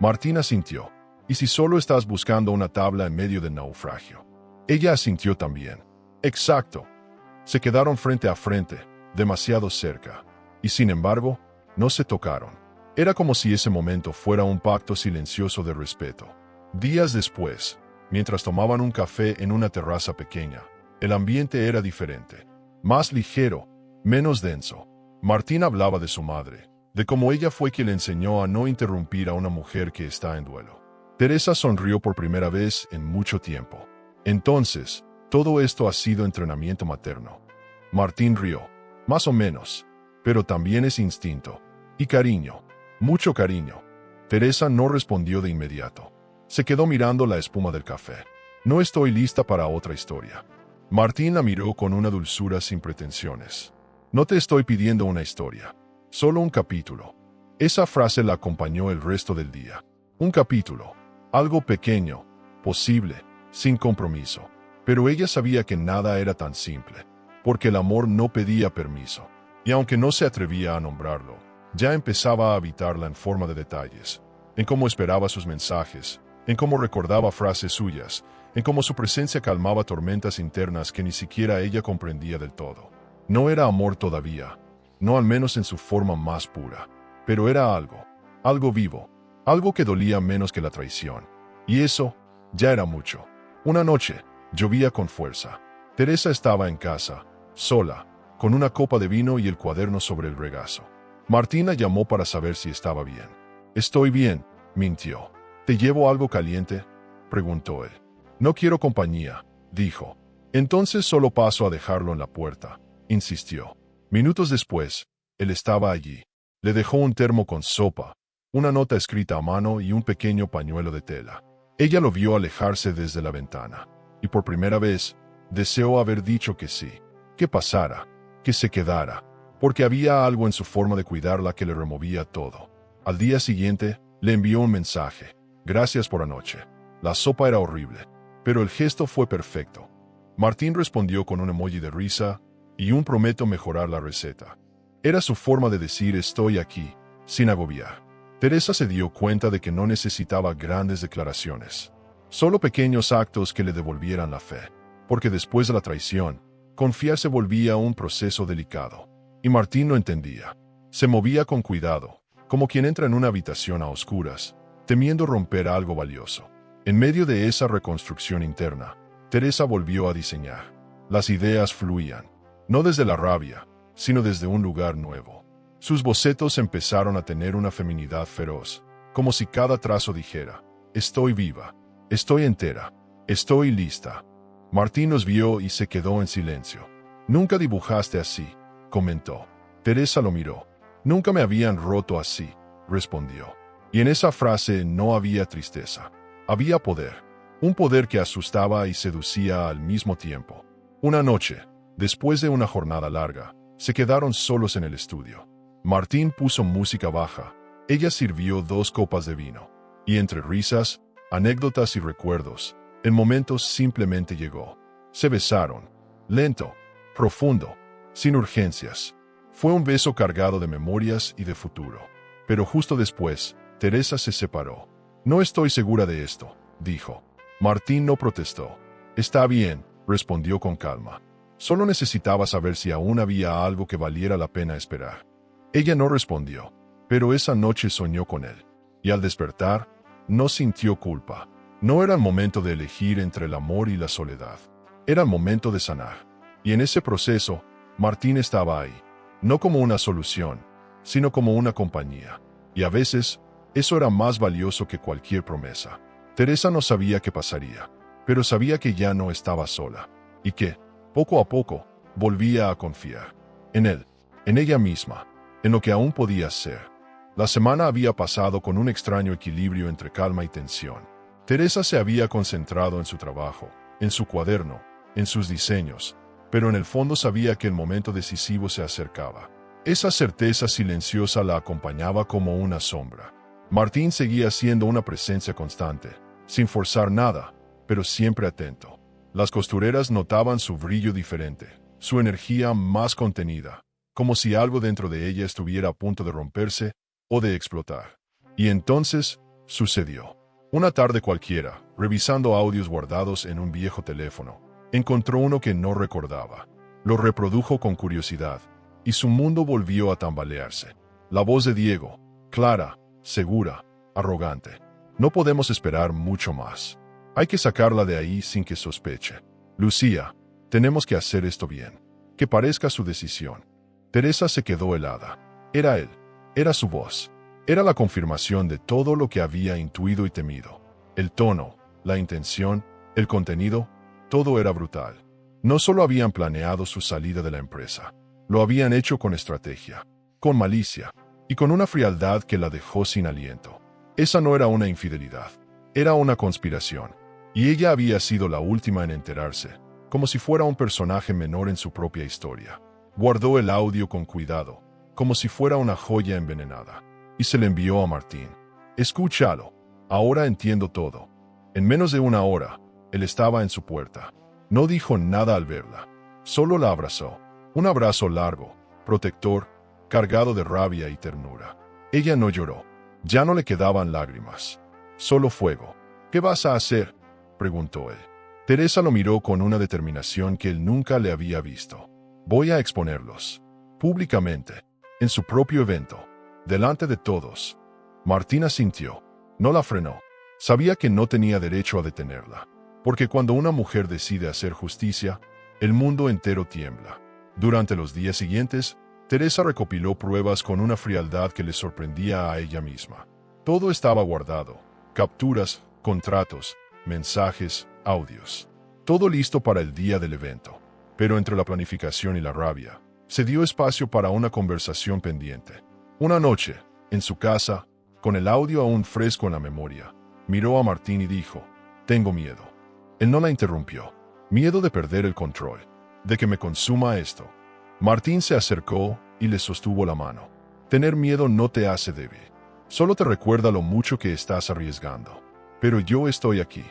Speaker 1: Martín asintió. ¿Y si solo estás buscando una tabla en medio del naufragio? Ella asintió también. Exacto. Se quedaron frente a frente, demasiado cerca. Y sin embargo, no se tocaron. Era como si ese momento fuera un pacto silencioso de respeto. Días después, mientras tomaban un café en una terraza pequeña, el ambiente era diferente. Más ligero, menos denso. Martín hablaba de su madre, de cómo ella fue quien le enseñó a no interrumpir a una mujer que está en duelo. Teresa sonrió por primera vez en mucho tiempo. Entonces, todo esto ha sido entrenamiento materno. Martín rió. Más o menos. Pero también es instinto. Y cariño. Mucho cariño. Teresa no respondió de inmediato. Se quedó mirando la espuma del café. No estoy lista para otra historia. Martín la miró con una dulzura sin pretensiones. No te estoy pidiendo una historia. Solo un capítulo. Esa frase la acompañó el resto del día. Un capítulo. Algo pequeño, posible, sin compromiso. Pero ella sabía que nada era tan simple, porque el amor no pedía permiso. Y aunque no se atrevía a nombrarlo, ya empezaba a habitarla en forma de detalles, en cómo esperaba sus mensajes, en cómo recordaba frases suyas, en cómo su presencia calmaba tormentas internas que ni siquiera ella comprendía del todo. No era amor todavía, no al menos en su forma más pura, pero era algo vivo, algo que dolía menos que la traición. Y eso ya era mucho. Una noche, llovía con fuerza. Teresa estaba en casa, sola, con una copa de vino y el cuaderno sobre el regazo. Martina llamó para saber si estaba bien. Estoy bien, mintió. ¿Te llevo algo caliente?, preguntó él. No quiero compañía, dijo. Entonces solo paso a dejarlo en la puerta, insistió. Minutos después, él estaba allí. Le dejó un termo con sopa, una nota escrita a mano y un pequeño pañuelo de tela. Ella lo vio alejarse desde la ventana, y por primera vez, deseó haber dicho que sí, que pasara, que se quedara, porque había algo en su forma de cuidarla que le removía todo. Al día siguiente, le envió un mensaje. Gracias por anoche. La sopa era horrible, pero el gesto fue perfecto. Martín respondió con un emoji de risa y un prometo mejorar la receta. Era su forma de decir estoy aquí, sin agobiar. Teresa se dio cuenta de que no necesitaba grandes declaraciones, solo pequeños actos que le devolvieran la fe, porque después de la traición, confiar se volvía un proceso delicado. Y Martín no entendía. Se movía con cuidado, como quien entra en una habitación a oscuras, temiendo romper algo valioso. En medio de esa reconstrucción interna, Teresa volvió a diseñar. Las ideas fluían, no desde la rabia, sino desde un lugar nuevo. Sus bocetos empezaron a tener una feminidad feroz, como si cada trazo dijera, estoy viva, estoy entera, estoy lista. Martín nos vio y se quedó en silencio. Nunca dibujaste así, comentó. Teresa lo miró. Nunca me habían roto así, respondió. Y en esa frase no había tristeza. Había poder. Un poder que asustaba y seducía al mismo tiempo. Una noche, después de una jornada larga, se quedaron solos en el estudio. Martín puso música baja. Ella sirvió 2 copas de vino. Y entre risas, anécdotas y recuerdos, el momento simplemente llegó. Se besaron. Lento, profundo, sin urgencias. Fue un beso cargado de memorias y de futuro. Pero justo después, Teresa se separó. No estoy segura de esto, dijo. Martín no protestó. Está bien, respondió con calma. Solo necesitaba saber si aún había algo que valiera la pena esperar. Ella no respondió, pero esa noche soñó con él. Y al despertar, no sintió culpa. No era el momento de elegir entre el amor y la soledad. Era el momento de sanar. Y en ese proceso, Martín estaba ahí. No como una solución, sino como una compañía. Y a veces, eso era más valioso que cualquier promesa. Teresa no sabía qué pasaría, pero sabía que ya no estaba sola. Y que, poco a poco, volvía a confiar. En él, en ella misma, en lo que aún podía ser. La semana había pasado con un extraño equilibrio entre calma y tensión. Teresa se había concentrado en su trabajo, en su cuaderno, en sus diseños, pero en el fondo sabía que el momento decisivo se acercaba. Esa certeza silenciosa la acompañaba como una sombra. Martín seguía siendo una presencia constante, sin forzar nada, pero siempre atento. Las costureras notaban su brillo diferente, su energía más contenida, como si algo dentro de ella estuviera a punto de romperse o de explotar. Y entonces, sucedió. Una tarde cualquiera, revisando audios guardados en un viejo teléfono, encontró uno que no recordaba. Lo reprodujo con curiosidad, y su mundo volvió a tambalearse. La voz de Diego, clara, segura, arrogante. No podemos esperar mucho más. Hay que sacarla de ahí sin que sospeche. Lucía, tenemos que hacer esto bien. Que parezca su decisión. Teresa se quedó helada. Era él. Era su voz. Era la confirmación de todo lo que había intuido y temido. El tono, la intención, el contenido, todo era brutal. No solo habían planeado su salida de la empresa, lo habían hecho con estrategia, con malicia y con una frialdad que la dejó sin aliento. Esa no era una infidelidad, era una conspiración, y ella había sido la última en enterarse, como si fuera un personaje menor en su propia historia. Guardó el audio con cuidado, como si fuera una joya envenenada, y se le envió a Martín. Escúchalo, ahora entiendo todo. En menos de una hora, él estaba en su puerta. No dijo nada al verla, solo la abrazó. Un abrazo largo, protector, cargado de rabia y ternura. Ella no lloró, ya no le quedaban lágrimas, solo fuego. ¿Qué vas a hacer?, preguntó él. Teresa lo miró con una determinación que él nunca le había visto. Voy a exponerlos, públicamente, en su propio evento, delante de todos. Martín asintió, no la frenó. Sabía que no tenía derecho a detenerla, porque cuando una mujer decide hacer justicia, el mundo entero tiembla. Durante los días siguientes, Teresa recopiló pruebas con una frialdad que le sorprendía a ella misma. Todo estaba guardado: capturas, contratos, mensajes, audios. Todo listo para el día del evento. Pero entre la planificación y la rabia, se dio espacio para una conversación pendiente. Una noche, en su casa, con el audio aún fresco en la memoria, miró a Martín y dijo: «Tengo miedo». Él no la interrumpió. «Miedo de perder el control, de que me consuma esto». Martín se acercó y le sostuvo la mano. «Tener miedo no te hace débil. Solo te recuerda lo mucho que estás arriesgando. Pero yo estoy aquí».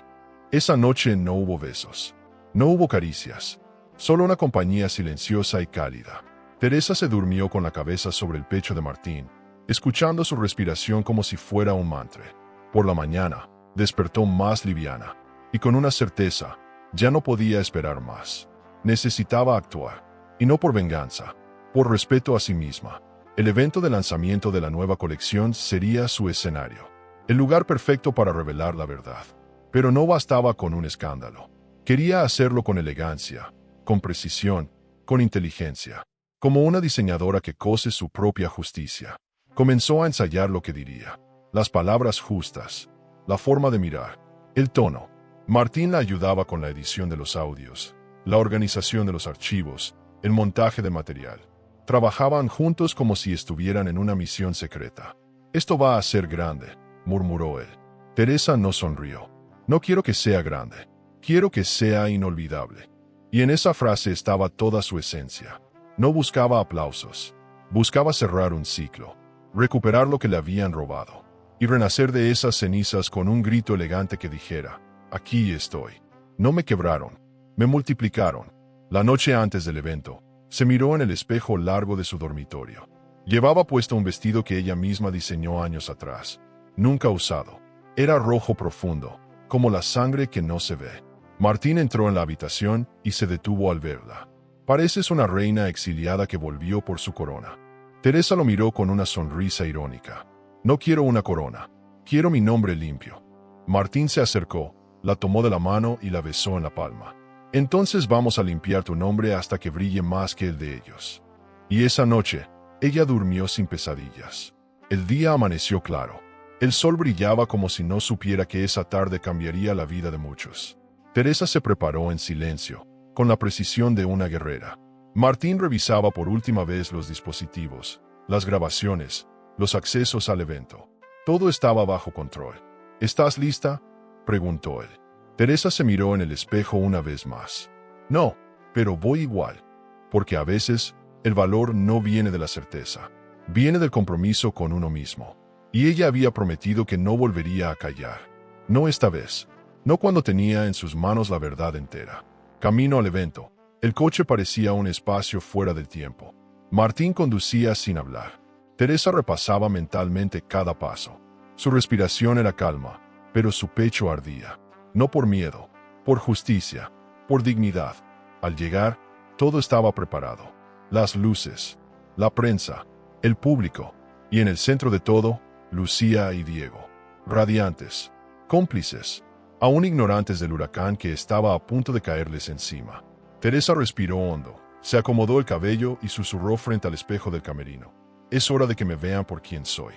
Speaker 1: Esa noche no hubo besos. No hubo caricias. Solo una compañía silenciosa y cálida. Teresa se durmió con la cabeza sobre el pecho de Martín, escuchando su respiración como si fuera un mantra. Por la mañana, despertó más liviana, y con una certeza: ya no podía esperar más. Necesitaba actuar, y no por venganza, por respeto a sí misma. El evento de lanzamiento de la nueva colección sería su escenario, el lugar perfecto para revelar la verdad. Pero no bastaba con un escándalo. Quería hacerlo con elegancia, con precisión, con inteligencia, como una diseñadora que cose su propia justicia. Comenzó a ensayar lo que diría, las palabras justas, la forma de mirar, el tono. Martín la ayudaba con la edición de los audios, la organización de los archivos, el montaje de material. Trabajaban juntos como si estuvieran en una misión secreta. «Esto va a ser grande», murmuró él. Teresa no sonrió. «No quiero que sea grande, quiero que sea inolvidable». Y en esa frase estaba toda su esencia. No buscaba aplausos, buscaba cerrar un ciclo, recuperar lo que le habían robado, y renacer de esas cenizas con un grito elegante que dijera: «Aquí estoy». No me quebraron, me multiplicaron. La noche antes del evento, se miró en el espejo largo de su dormitorio. Llevaba puesto un vestido que ella misma diseñó años atrás, nunca usado. Era rojo profundo, como la sangre que no se ve. Martín entró en la habitación y se detuvo al verla. «Pareces una reina exiliada que volvió por su corona». Teresa lo miró con una sonrisa irónica. «No quiero una corona, quiero mi nombre limpio». Martín se acercó, la tomó de la mano y la besó en la palma. «Entonces vamos a limpiar tu nombre hasta que brille más que el de ellos». Y esa noche, ella durmió sin pesadillas. El día amaneció claro. El sol brillaba como si no supiera que esa tarde cambiaría la vida de muchos. Teresa se preparó en silencio, con la precisión de una guerrera. Martín revisaba por última vez los dispositivos, las grabaciones, los accesos al evento. Todo estaba bajo control. «¿Estás lista?», preguntó él. Teresa se miró en el espejo una vez más. «No, pero voy igual». Porque a veces, el valor no viene de la certeza, viene del compromiso con uno mismo. Y ella había prometido que no volvería a callar. No esta vez. No cuando tenía en sus manos la verdad entera. Camino al evento, el coche parecía un espacio fuera del tiempo. Martín conducía sin hablar. Teresa repasaba mentalmente cada paso. Su respiración era calma, pero su pecho ardía. No por miedo, por justicia, por dignidad. Al llegar, todo estaba preparado. Las luces, la prensa, el público, y en el centro de todo, Lucía y Diego. Radiantes, cómplices, aún ignorantes del huracán que estaba a punto de caerles encima. Teresa respiró hondo, se acomodó el cabello y susurró frente al espejo del camerino. Es hora de que me vean por quien soy.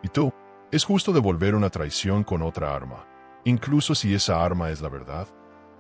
Speaker 1: ¿Y tú? Es justo devolver una traición con otra arma, incluso si esa arma es la verdad.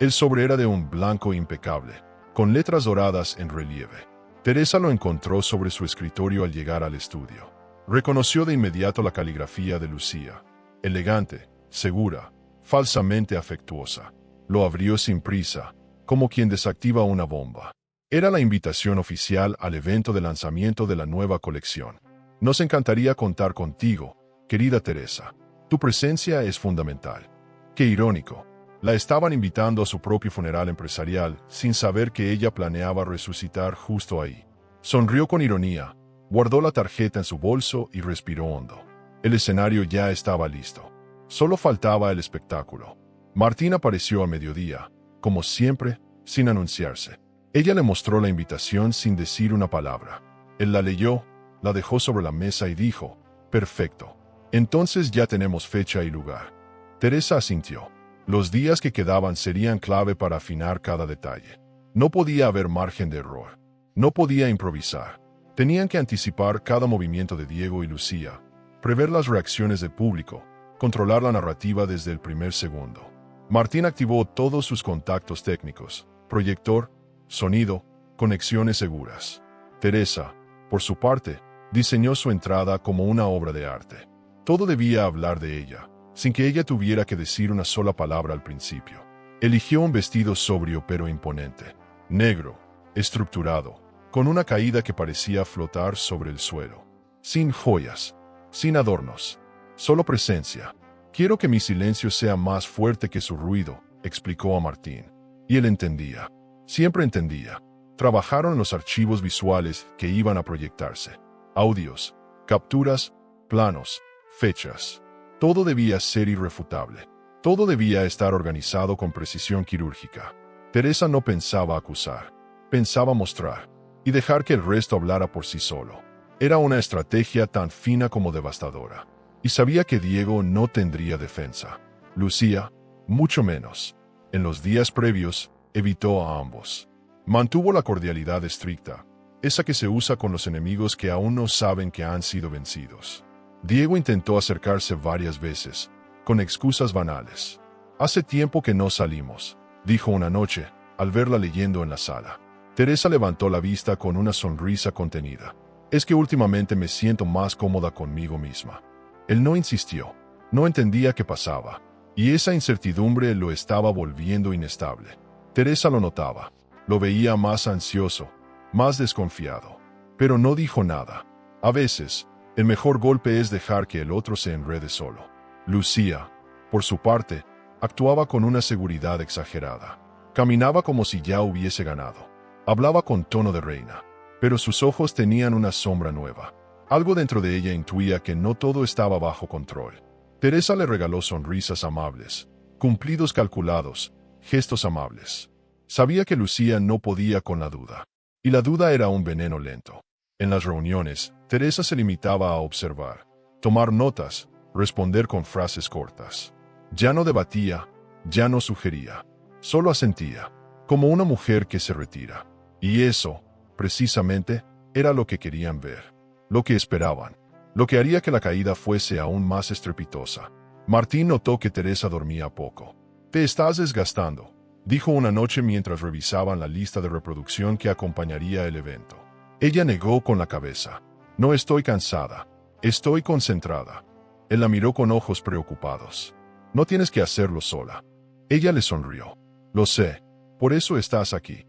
Speaker 1: El sobre era de un blanco impecable, con letras doradas en relieve. Teresa lo encontró sobre su escritorio al llegar al estudio. Reconoció de inmediato la caligrafía de Lucía. Elegante, segura, falsamente afectuosa. Lo abrió sin prisa, como quien desactiva una bomba. Era la invitación oficial al evento de lanzamiento de la nueva colección. Nos encantaría contar contigo, querida Teresa. Tu presencia es fundamental. Qué irónico. La estaban invitando a su propio funeral empresarial, sin saber que ella planeaba resucitar justo ahí. Sonrió con ironía, guardó la tarjeta en su bolso y respiró hondo. El escenario ya estaba listo. Solo faltaba el espectáculo. Martín apareció a mediodía, como siempre, sin anunciarse. Ella le mostró la invitación sin decir una palabra. Él la leyó, la dejó sobre la mesa y dijo, «Perfecto. Entonces ya tenemos fecha y lugar». Teresa asintió. Los días que quedaban serían clave para afinar cada detalle. No podía haber margen de error. No podía improvisar. Tenían que anticipar cada movimiento de Diego y Lucía, prever las reacciones del público, controlar la narrativa desde el primer segundo. Martín activó todos sus contactos técnicos, proyector, sonido, conexiones seguras. Teresa, por su parte, diseñó su entrada como una obra de arte. Todo debía hablar de ella, sin que ella tuviera que decir una sola palabra al principio. Eligió un vestido sobrio pero imponente, negro, estructurado, con una caída que parecía flotar sobre el suelo. Sin joyas, sin adornos, solo presencia. «Quiero que mi silencio sea más fuerte que su ruido», explicó a Martín. Y él entendía. Siempre entendía. Trabajaron en los archivos visuales que iban a proyectarse. Audios, capturas, planos, fechas. Todo debía ser irrefutable. Todo debía estar organizado con precisión quirúrgica. Teresa no pensaba acusar. Pensaba mostrar. Y dejar que el resto hablara por sí solo. Era una estrategia tan fina como devastadora. Y sabía que Diego no tendría defensa. Lucía, mucho menos. En los días previos, evitó a ambos. Mantuvo la cordialidad estricta, esa que se usa con los enemigos que aún no saben que han sido vencidos. Diego intentó acercarse varias veces, con excusas banales. «Hace tiempo que no salimos», dijo una noche, al verla leyendo en la sala. Teresa levantó la vista con una sonrisa contenida. «Es que últimamente me siento más cómoda conmigo misma». Él no insistió, no entendía qué pasaba, y esa incertidumbre lo estaba volviendo inestable. Teresa lo notaba, lo veía más ansioso, más desconfiado, pero no dijo nada. A veces, el mejor golpe es dejar que el otro se enrede solo. Lucía, por su parte, actuaba con una seguridad exagerada. Caminaba como si ya hubiese ganado. Hablaba con tono de reina, pero sus ojos tenían una sombra nueva. Algo dentro de ella intuía que no todo estaba bajo control. Teresa le regaló sonrisas amables, cumplidos calculados, gestos amables. Sabía que Lucía no podía con la duda. Y la duda era un veneno lento. En las reuniones, Teresa se limitaba a observar, tomar notas, responder con frases cortas. Ya no debatía, ya no sugería, solo asentía, como una mujer que se retira. Y eso, precisamente, era lo que querían ver. Lo que esperaban, lo que haría que la caída fuese aún más estrepitosa. Martín notó que Teresa dormía poco. «Te estás desgastando», dijo una noche mientras revisaban la lista de reproducción que acompañaría el evento. Ella negó con la cabeza. «No estoy cansada, estoy concentrada». Él la miró con ojos preocupados. «No tienes que hacerlo sola». Ella le sonrió. «Lo sé, por eso estás aquí».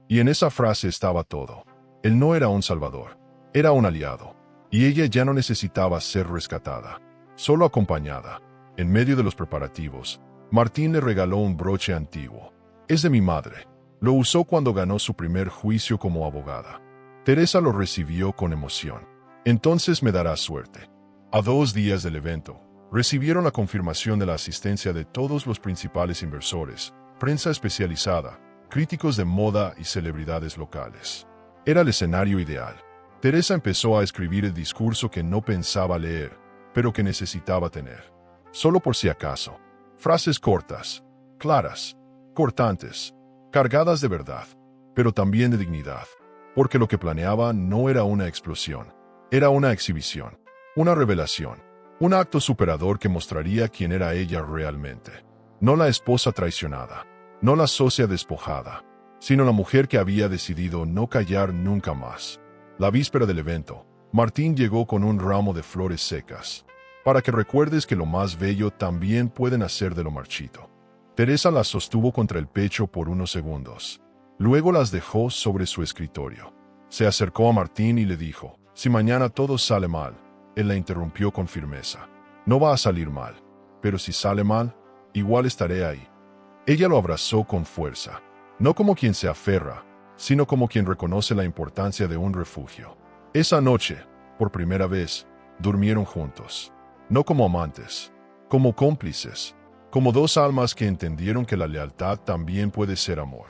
Speaker 1: Y en esa frase estaba todo. Él no era un salvador. Era un aliado, y ella ya no necesitaba ser rescatada, solo acompañada. En medio de los preparativos, Martín le regaló un broche antiguo. «Es de mi madre. Lo usó cuando ganó su primer juicio como abogada». Teresa lo recibió con emoción. «Entonces me dará suerte». A 2 días del evento, Recibieron la confirmación de la asistencia de todos los principales inversores, prensa especializada, críticos de moda y celebridades locales. Era el escenario ideal. Teresa empezó a escribir el discurso que no pensaba leer, pero que necesitaba tener. Solo por si acaso. Frases cortas, claras, cortantes, cargadas de verdad, pero también de dignidad. Porque lo que planeaba no era una explosión, era una exhibición, una revelación, un acto superador que mostraría quién era ella realmente. No la esposa traicionada, no la socia despojada, sino la mujer que había decidido no callar nunca más. La víspera del evento, Martín llegó con un ramo de flores secas, para que recuerdes que lo más bello también puede nacer de lo marchito. Teresa las sostuvo contra el pecho por unos segundos. Luego las dejó sobre su escritorio. Se acercó a Martín y le dijo, «Si mañana todo sale mal», él la interrumpió con firmeza. «No va a salir mal, pero si sale mal, igual estaré ahí». Ella lo abrazó con fuerza, no como quien se aferra, sino como quien reconoce la importancia de un refugio. Esa noche, por primera vez, durmieron juntos. No como amantes, como cómplices, como dos almas que entendieron que la lealtad también puede ser amor.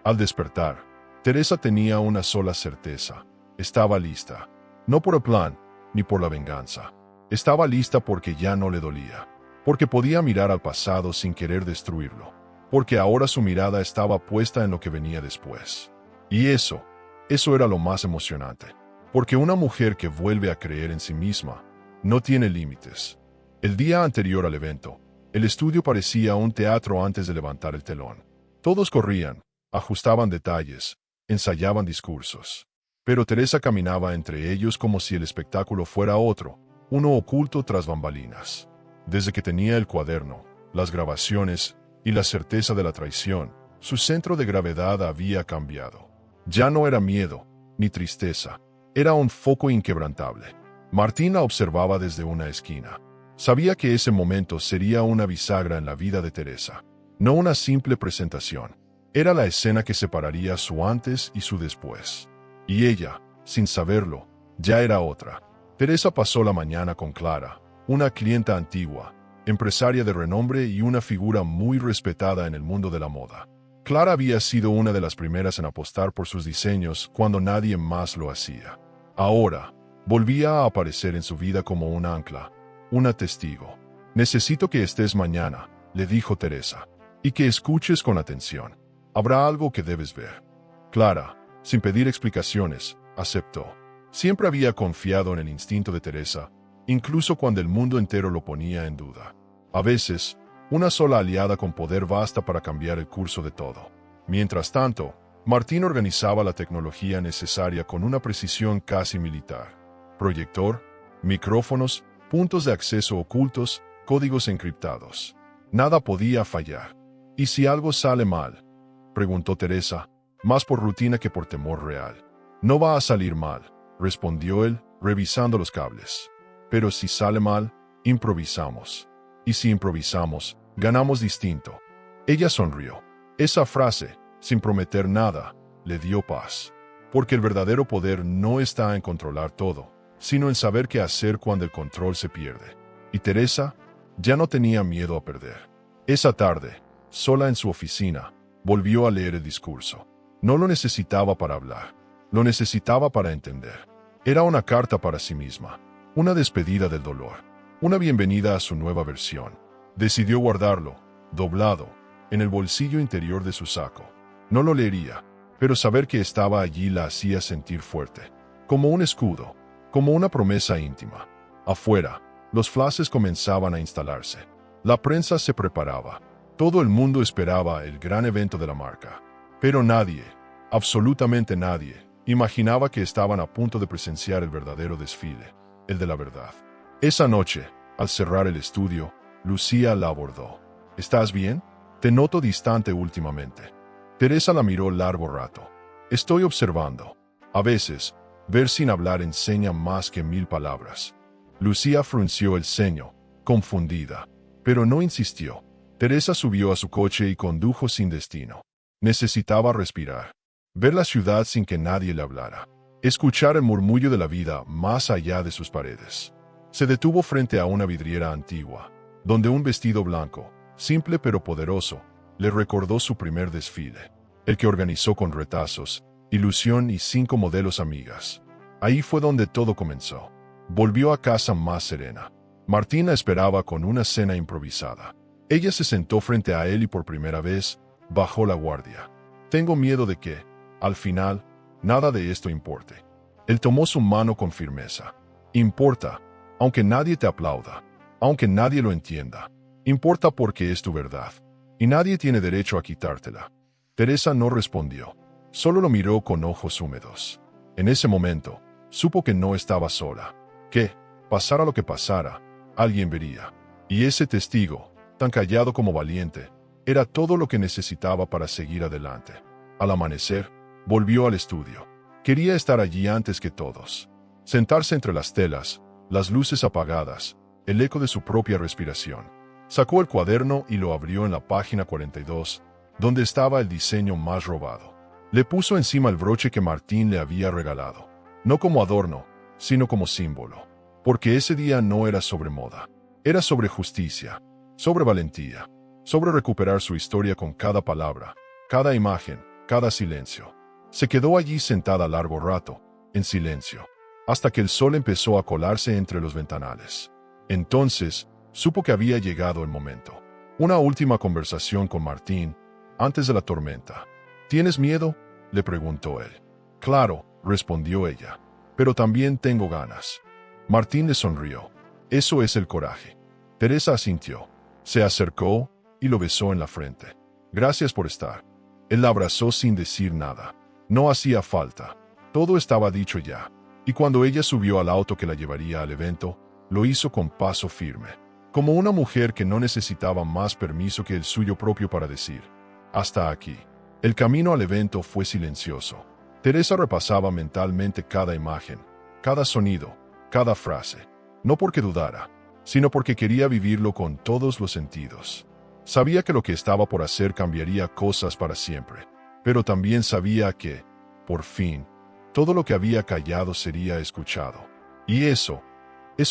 Speaker 1: Al despertar, Teresa tenía una sola certeza. Estaba lista. No por el plan, ni por la venganza. Estaba lista porque ya no le dolía. Porque podía mirar al pasado sin querer destruirlo. Porque ahora su mirada estaba puesta en lo que venía después. Y eso era lo más emocionante. Porque una mujer que vuelve a creer en sí misma no tiene límites. El día anterior al evento, el estudio parecía un teatro antes de levantar el telón. Todos corrían, ajustaban detalles, ensayaban discursos. Pero Teresa caminaba entre ellos como si el espectáculo fuera otro, uno oculto tras bambalinas. Desde que tenía el cuaderno, las grabaciones y la certeza de la traición, su centro de gravedad había cambiado. Ya no era miedo, ni tristeza, era un foco inquebrantable. Martín la observaba desde una esquina. Sabía que ese momento sería una bisagra en la vida de Teresa, no una simple presentación. Era la escena que separaría su antes y su después. Y ella, sin saberlo, ya era otra. Teresa pasó la mañana con Clara, una clienta antigua, empresaria de renombre y una figura muy respetada en el mundo de la moda. Clara había sido una de las primeras en apostar por sus diseños cuando nadie más lo hacía. Ahora, volvía a aparecer en su vida como un ancla, una testigo. «Necesito que estés mañana», le dijo Teresa, «y que escuches con atención. Habrá algo que debes ver». Clara, sin pedir explicaciones, aceptó. Siempre había confiado en el instinto de Teresa, incluso cuando el mundo entero lo ponía en duda. A veces, una sola aliada con poder basta para cambiar el curso de todo. Mientras tanto, Martín organizaba la tecnología necesaria con una precisión casi militar. Proyector, micrófonos, puntos de acceso ocultos, códigos encriptados. Nada podía fallar. ¿Y si algo sale mal?, preguntó Teresa, más por rutina que por temor real. «No va a salir mal», respondió él, revisando los cables. «Pero si sale mal, improvisamos. Y si improvisamos, ganamos distinto». Ella sonrió. Esa frase, sin prometer nada, le dio paz. Porque el verdadero poder no está en controlar todo, sino en saber qué hacer cuando el control se pierde. Y Teresa ya no tenía miedo a perder. Esa tarde, sola en su oficina, volvió a leer el discurso. No lo necesitaba para hablar, lo necesitaba para entender. Era una carta para sí misma, una despedida del dolor, una bienvenida a su nueva versión. Decidió guardarlo, doblado, en el bolsillo interior de su saco. No lo leería, pero saber que estaba allí la hacía sentir fuerte, como un escudo, como una promesa íntima. Afuera, los flashes comenzaban a instalarse. La prensa se preparaba. Todo el mundo esperaba el gran evento de la marca. Pero nadie, absolutamente nadie, imaginaba que estaban a punto de presenciar el verdadero desfile, el de la verdad. Esa noche, al cerrar el estudio, Lucía la abordó. «¿Estás bien? Te noto distante últimamente». Teresa la miró largo rato. «Estoy observando. A veces, ver sin hablar enseña más que 1000 palabras». Lucía frunció el ceño, confundida, pero no insistió. Teresa subió a su coche y condujo sin destino. Necesitaba respirar, ver la ciudad sin que nadie le hablara, escuchar el murmullo de la vida más allá de sus paredes. Se detuvo frente a una vidriera antigua, donde un vestido blanco, simple pero poderoso, le recordó su primer desfile, el que organizó con retazos, ilusión y 5 modelos amigas. Ahí fue donde todo comenzó. Volvió a casa más serena. Martina esperaba con una cena improvisada. Ella se sentó frente a él y por primera vez, bajó la guardia. Tengo miedo de que, al final, nada de esto importe. Él tomó su mano con firmeza. Importa, aunque nadie te aplauda, aunque nadie lo entienda. Importa porque es tu verdad. Y nadie tiene derecho a quitártela. Teresa no respondió. Solo lo miró con ojos húmedos. En ese momento, supo que no estaba sola. Que, pasara lo que pasara, alguien vería. Y ese testigo, tan callado como valiente, era todo lo que necesitaba para seguir adelante. Al amanecer, volvió al estudio. Quería estar allí antes que todos. Sentarse entre las telas, las luces apagadas, el eco de su propia respiración. Sacó el cuaderno y lo abrió en la página 42, donde estaba el diseño más robado. Le puso encima el broche que Martín le había regalado. No como adorno, sino como símbolo. Porque ese día no era sobre moda. Era sobre justicia, sobre valentía, sobre recuperar su historia con cada palabra, cada imagen, cada silencio. Se quedó allí sentada largo rato, en silencio, hasta que el sol empezó a colarse entre los ventanales. Entonces, supo que había llegado el momento. Una última conversación con Martín, antes de la tormenta. ¿Tienes miedo?, le preguntó él. Claro, respondió ella, pero también tengo ganas. Martín le sonrió. Eso es el coraje. Teresa asintió. Se acercó y lo besó en la frente. Gracias por estar. Él la abrazó sin decir nada. No hacía falta. Todo estaba dicho ya. Y cuando ella subió al auto que la llevaría al evento, lo hizo con paso firme. Como una mujer que no necesitaba más permiso que el suyo propio para decir: hasta aquí. El camino al evento fue silencioso. Teresa repasaba mentalmente cada imagen, cada sonido, cada frase. No porque dudara, sino porque quería vivirlo con todos los sentidos. Sabía que lo que estaba por hacer cambiaría cosas para siempre, pero también sabía que, por fin, todo lo que había callado sería escuchado. Y eso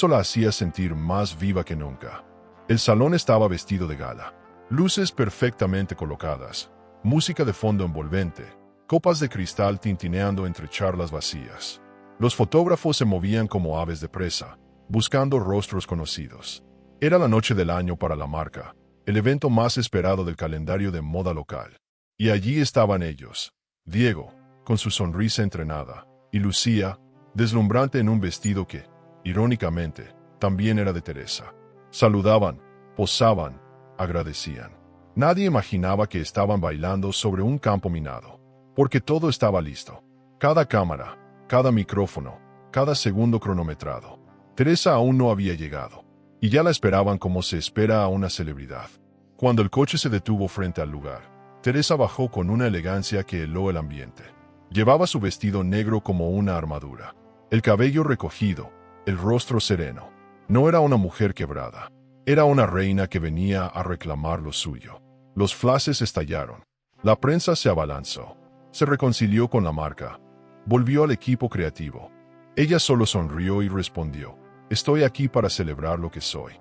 Speaker 1: la hacía sentir más viva que nunca. El salón estaba vestido de gala. Luces perfectamente colocadas, música de fondo envolvente, copas de cristal tintineando entre charlas vacías. Los fotógrafos se movían como aves de presa, buscando rostros conocidos. Era la noche del año para la marca, el evento más esperado del calendario de moda local. Y allí estaban ellos, Diego, con su sonrisa entrenada, y Lucía, deslumbrante en un vestido que, irónicamente, también era de Teresa. Saludaban, posaban, agradecían. Nadie imaginaba que estaban bailando sobre un campo minado, porque todo estaba listo. Cada cámara, cada micrófono, cada segundo cronometrado. Teresa aún no había llegado, y ya la esperaban como se espera a una celebridad. Cuando el coche se detuvo frente al lugar, Teresa bajó con una elegancia que heló el ambiente. Llevaba su vestido negro como una armadura, el cabello recogido, el rostro sereno. No era una mujer quebrada, era una reina que venía a reclamar lo suyo. Los flashes estallaron. La prensa se abalanzó. Se reconcilió con la marca. Volvió al equipo creativo. Ella solo sonrió y respondió: estoy aquí para celebrar lo que soy.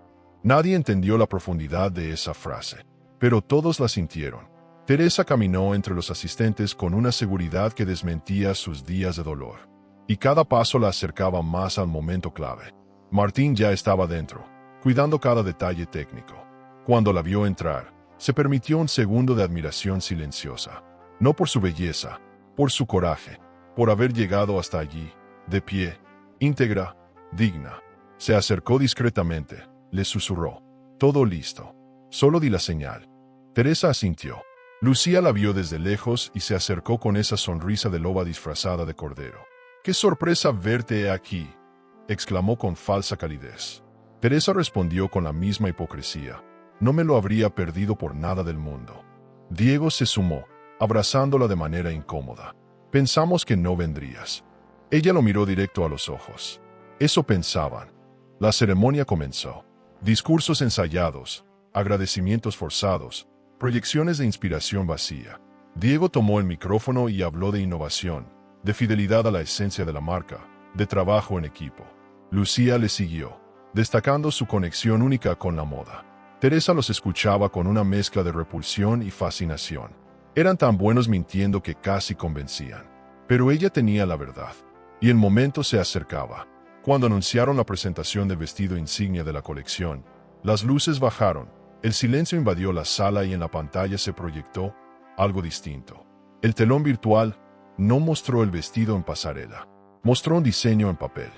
Speaker 1: Nadie entendió la profundidad de esa frase, pero todos la sintieron. Teresa caminó entre los asistentes con una seguridad que desmentía sus días de dolor. Y cada paso la acercaba más al momento clave. Martín ya estaba dentro, cuidando cada detalle técnico. Cuando la vio entrar, se permitió un segundo de admiración silenciosa. No por su belleza, por su coraje, por haber llegado hasta allí, de pie, íntegra, digna. Se acercó discretamente, le susurró: todo listo. Solo di la señal. Teresa asintió. Lucía la vio desde lejos y se acercó con esa sonrisa de loba disfrazada de cordero. ¡Qué sorpresa verte aquí!, exclamó con falsa calidez. Teresa respondió con la misma hipocresía: no me lo habría perdido por nada del mundo. Diego se sumó, abrazándola de manera incómoda. Pensamos que no vendrías. Ella lo miró directo a los ojos. Eso pensaban. La ceremonia comenzó. Discursos ensayados, agradecimientos forzados, proyecciones de inspiración vacía. Diego tomó el micrófono y habló de innovación, de fidelidad a la esencia de la marca, de trabajo en equipo. Lucía le siguió. destacando su conexión única con la moda. Teresa los escuchaba con una mezcla de repulsión y fascinación. Eran tan buenos mintiendo que casi convencían. Pero ella tenía la verdad. Y el momento se acercaba. Cuando anunciaron la presentación del vestido insignia de la colección, las luces bajaron, el silencio invadió la sala y en la pantalla se proyectó algo distinto. El telón virtual no mostró el vestido en pasarela. Mostró un diseño en papel,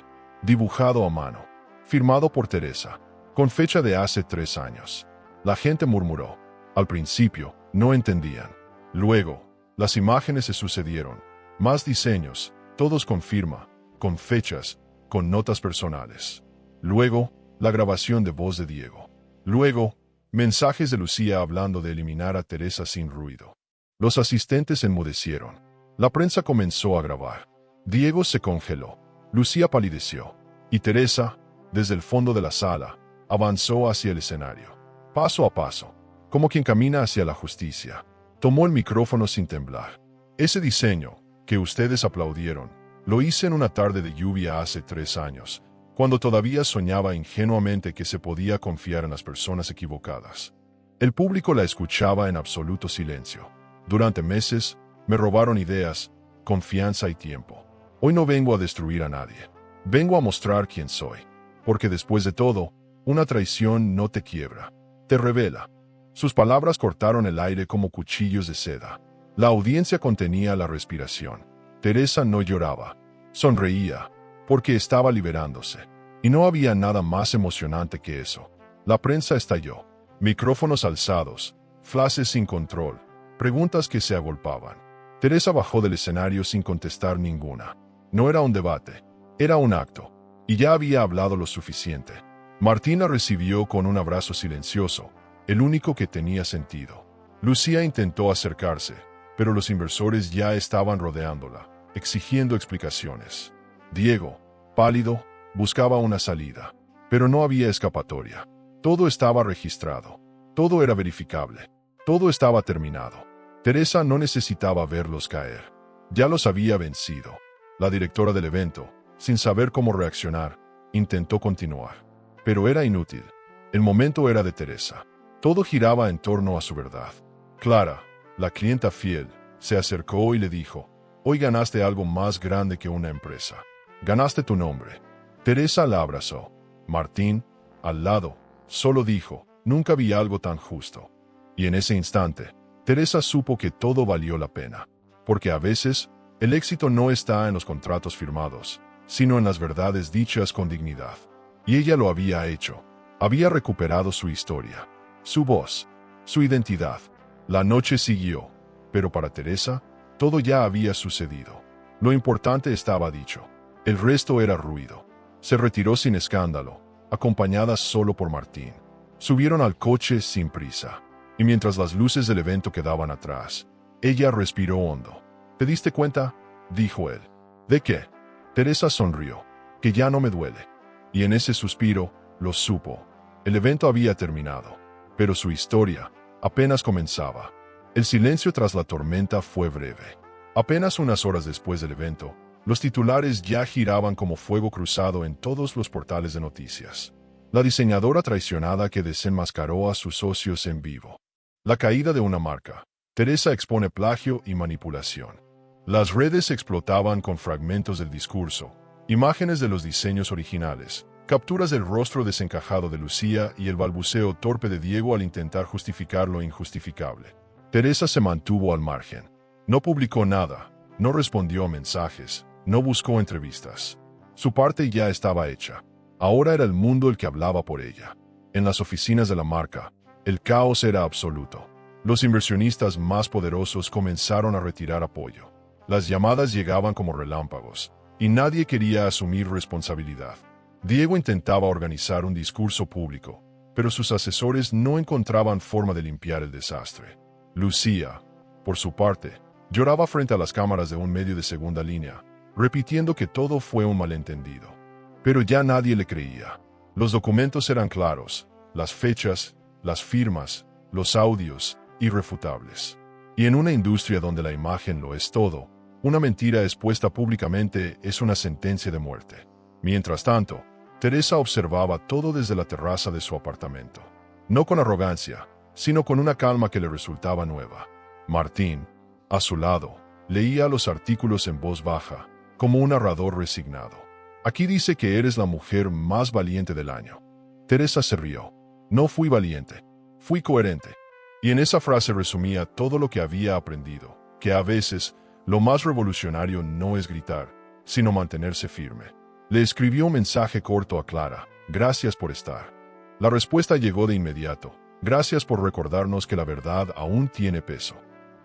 Speaker 1: dibujado a mano, firmado por Teresa, con fecha de hace 3 años. La gente murmuró. Al principio, no entendían. Luego, las imágenes se sucedieron. Más diseños, todos con firma, con fechas, con notas personales. Luego, la grabación de voz de Diego. Luego, mensajes de Lucía hablando de eliminar a Teresa sin ruido. Los asistentes enmudecieron. La prensa comenzó a grabar. Diego se congeló. Lucía palideció. Y Teresa, desde el fondo de la sala, avanzó hacia el escenario. Paso a paso, como quien camina hacia la justicia. Tomó el micrófono sin temblar. Ese diseño, que ustedes aplaudieron, lo hice en una tarde de lluvia hace 3 años, cuando todavía soñaba ingenuamente que se podía confiar en las personas equivocadas. El público la escuchaba en absoluto silencio. Durante meses, me robaron ideas, confianza y tiempo. Hoy no vengo a destruir a nadie. Vengo a mostrar quién soy. Porque después de todo, una traición no te quiebra, te revela. Sus palabras cortaron el aire como cuchillos de seda. La audiencia contenía la respiración. Teresa no lloraba, sonreía, porque estaba liberándose. Y no había nada más emocionante que eso. La prensa estalló. Micrófonos alzados, flashes sin control, preguntas que se agolpaban. Teresa bajó del escenario sin contestar ninguna. No era un debate, era un acto. Y ya había hablado lo suficiente. Martín la recibió con un abrazo silencioso, el único que tenía sentido. Lucía intentó acercarse, pero los inversores ya estaban rodeándola, exigiendo explicaciones. Diego, pálido, buscaba una salida, pero no había escapatoria. Todo estaba registrado, todo era verificable, todo estaba terminado. Teresa no necesitaba verlos caer. Ya los había vencido. La directora del evento, sin saber cómo reaccionar, intentó continuar. Pero era inútil. El momento era de Teresa. Todo giraba en torno a su verdad. Clara, la clienta fiel, se acercó y le dijo: «Hoy ganaste algo más grande que una empresa. Ganaste tu nombre». Teresa la abrazó. Martín, al lado, solo dijo: «Nunca vi algo tan justo». Y en ese instante, Teresa supo que todo valió la pena. Porque a veces, el éxito no está en los contratos firmados, sino en las verdades dichas con dignidad. Y ella lo había hecho. Había recuperado su historia, su voz, su identidad. La noche siguió, pero para Teresa, todo ya había sucedido. Lo importante estaba dicho. El resto era ruido. Se retiró sin escándalo, acompañada solo por Martín. Subieron al coche sin prisa. Y mientras las luces del evento quedaban atrás, ella respiró hondo. ¿Te diste cuenta?, dijo él. ¿De qué? Teresa sonrió. Que ya no me duele. Y en ese suspiro, lo supo. El evento había terminado, pero su historia apenas comenzaba. El silencio tras la tormenta fue breve. Apenas unas horas después del evento, los titulares ya giraban como fuego cruzado en todos los portales de noticias. La diseñadora traicionada que desenmascaró a sus socios en vivo. La caída de una marca. Teresa expone plagio y manipulación. Las redes explotaban con fragmentos del discurso, imágenes de los diseños originales, capturas del rostro desencajado de Lucía y el balbuceo torpe de Diego al intentar justificar lo injustificable. Teresa se mantuvo al margen. No publicó nada, no respondió a mensajes, no buscó entrevistas. Su parte ya estaba hecha. Ahora era el mundo el que hablaba por ella. En las oficinas de la marca, el caos era absoluto. Los inversionistas más poderosos comenzaron a retirar apoyo. Las llamadas llegaban como relámpagos, y nadie quería asumir responsabilidad. Diego intentaba organizar un discurso público, pero sus asesores no encontraban forma de limpiar el desastre. Lucía, por su parte, lloraba frente a las cámaras de un medio de segunda línea, repitiendo que todo fue un malentendido. Pero ya nadie le creía. Los documentos eran claros, las fechas, las firmas, los audios, irrefutables. Y en una industria donde la imagen lo es todo, una mentira expuesta públicamente es una sentencia de muerte. Mientras tanto, Teresa observaba todo desde la terraza de su apartamento. No con arrogancia, sino con una calma que le resultaba nueva. Martín, a su lado, leía los artículos en voz baja, como un narrador resignado. Aquí dice que eres la mujer más valiente del año. Teresa se rió. No fui valiente, fui coherente. Y en esa frase resumía todo lo que había aprendido, que a veces lo más revolucionario no es gritar, sino mantenerse firme. Le escribió un mensaje corto a Clara: gracias por estar. La respuesta llegó de inmediato: gracias por recordarnos que la verdad aún tiene peso.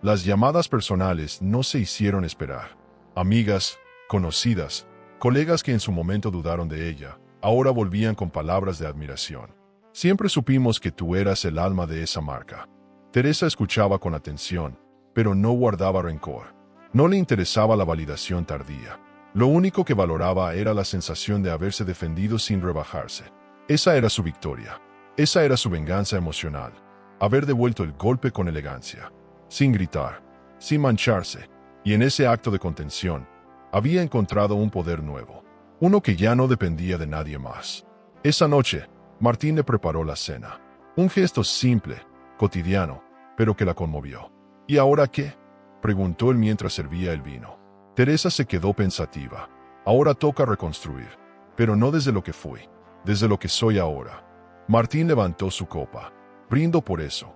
Speaker 1: Las llamadas personales no se hicieron esperar. Amigas, conocidas, colegas que en su momento dudaron de ella, ahora volvían con palabras de admiración. Siempre supimos que tú eras el alma de esa marca. Teresa escuchaba con atención, pero no guardaba rencor. No le interesaba la validación tardía. Lo único que valoraba era la sensación de haberse defendido sin rebajarse. Esa era su victoria. Esa era su venganza emocional. Haber devuelto el golpe con elegancia, sin gritar, sin mancharse. Y en ese acto de contención, había encontrado un poder nuevo. Uno que ya no dependía de nadie más. Esa noche, Martín le preparó la cena. Un gesto simple, cotidiano, pero que la conmovió. ¿Y ahora qué?, preguntó él mientras servía el vino. Teresa se quedó pensativa. Ahora toca reconstruir, pero no desde lo que fui, desde lo que soy ahora. Martín levantó su copa. Brindo por eso.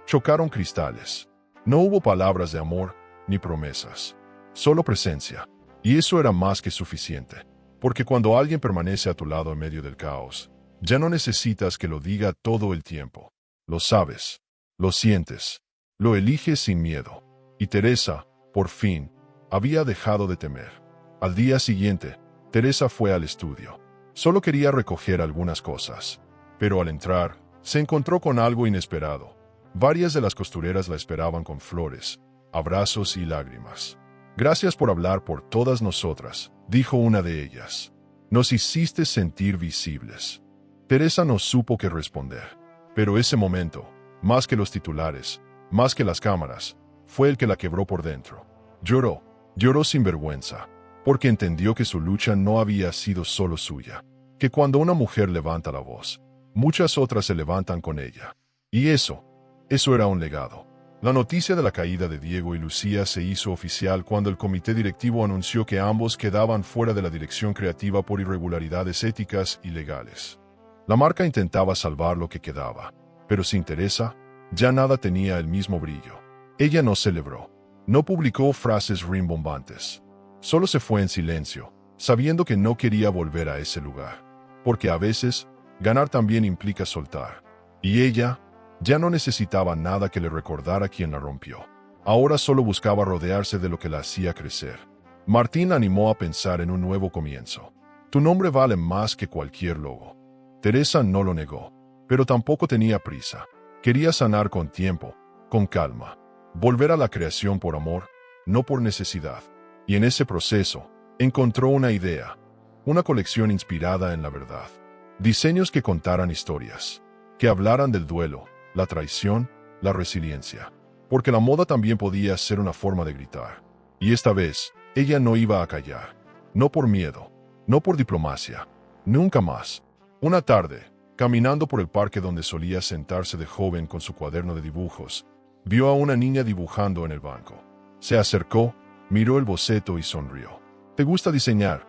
Speaker 1: Chocaron cristales. No hubo palabras de amor, ni promesas. Solo presencia. Y eso era más que suficiente. Porque cuando alguien permanece a tu lado en medio del caos, ya no necesitas que lo diga todo el tiempo. Lo sabes, lo sientes, lo eliges sin miedo. Y Teresa, por fin, había dejado de temer. Al día siguiente, Teresa fue al estudio. Solo quería recoger algunas cosas. Pero al entrar, se encontró con algo inesperado. Varias de las costureras la esperaban con flores, abrazos y lágrimas. Gracias por hablar por todas nosotras, dijo una de ellas. Nos hiciste sentir visibles. Teresa no supo qué responder. Pero ese momento, más que los titulares, más que las cámaras, fue el que la quebró por dentro. Lloró sin vergüenza, porque entendió que su lucha no había sido solo suya, que cuando una mujer levanta la voz, muchas otras se levantan con ella. Y eso era un legado. La noticia de la caída de Diego y Lucía se hizo oficial cuando el comité directivo anunció que ambos quedaban fuera de la dirección creativa por irregularidades éticas y legales. La marca intentaba salvar lo que quedaba, pero sin Teresa, ya nada tenía el mismo brillo. Ella no celebró, no publicó frases rimbombantes. Solo se fue en silencio, sabiendo que no quería volver a ese lugar. Porque a veces, ganar también implica soltar. Y ella ya no necesitaba nada que le recordara quién la rompió. Ahora solo buscaba rodearse de lo que la hacía crecer. Martín animó a pensar en un nuevo comienzo. Tu nombre vale más que cualquier logo. Teresa no lo negó, pero tampoco tenía prisa. Quería sanar con tiempo, con calma. Volver a la creación por amor, no por necesidad. Y en ese proceso, encontró una idea. Una colección inspirada en la verdad. Diseños que contaran historias. Que hablaran del duelo, la traición, la resiliencia. Porque la moda también podía ser una forma de gritar. Y esta vez, ella no iba a callar. No por miedo, no por diplomacia. Nunca más. Una tarde, caminando por el parque donde solía sentarse de joven con su cuaderno de dibujos, vio a una niña dibujando en el banco. Se acercó, miró el boceto y sonrió. ¿Te gusta diseñar?,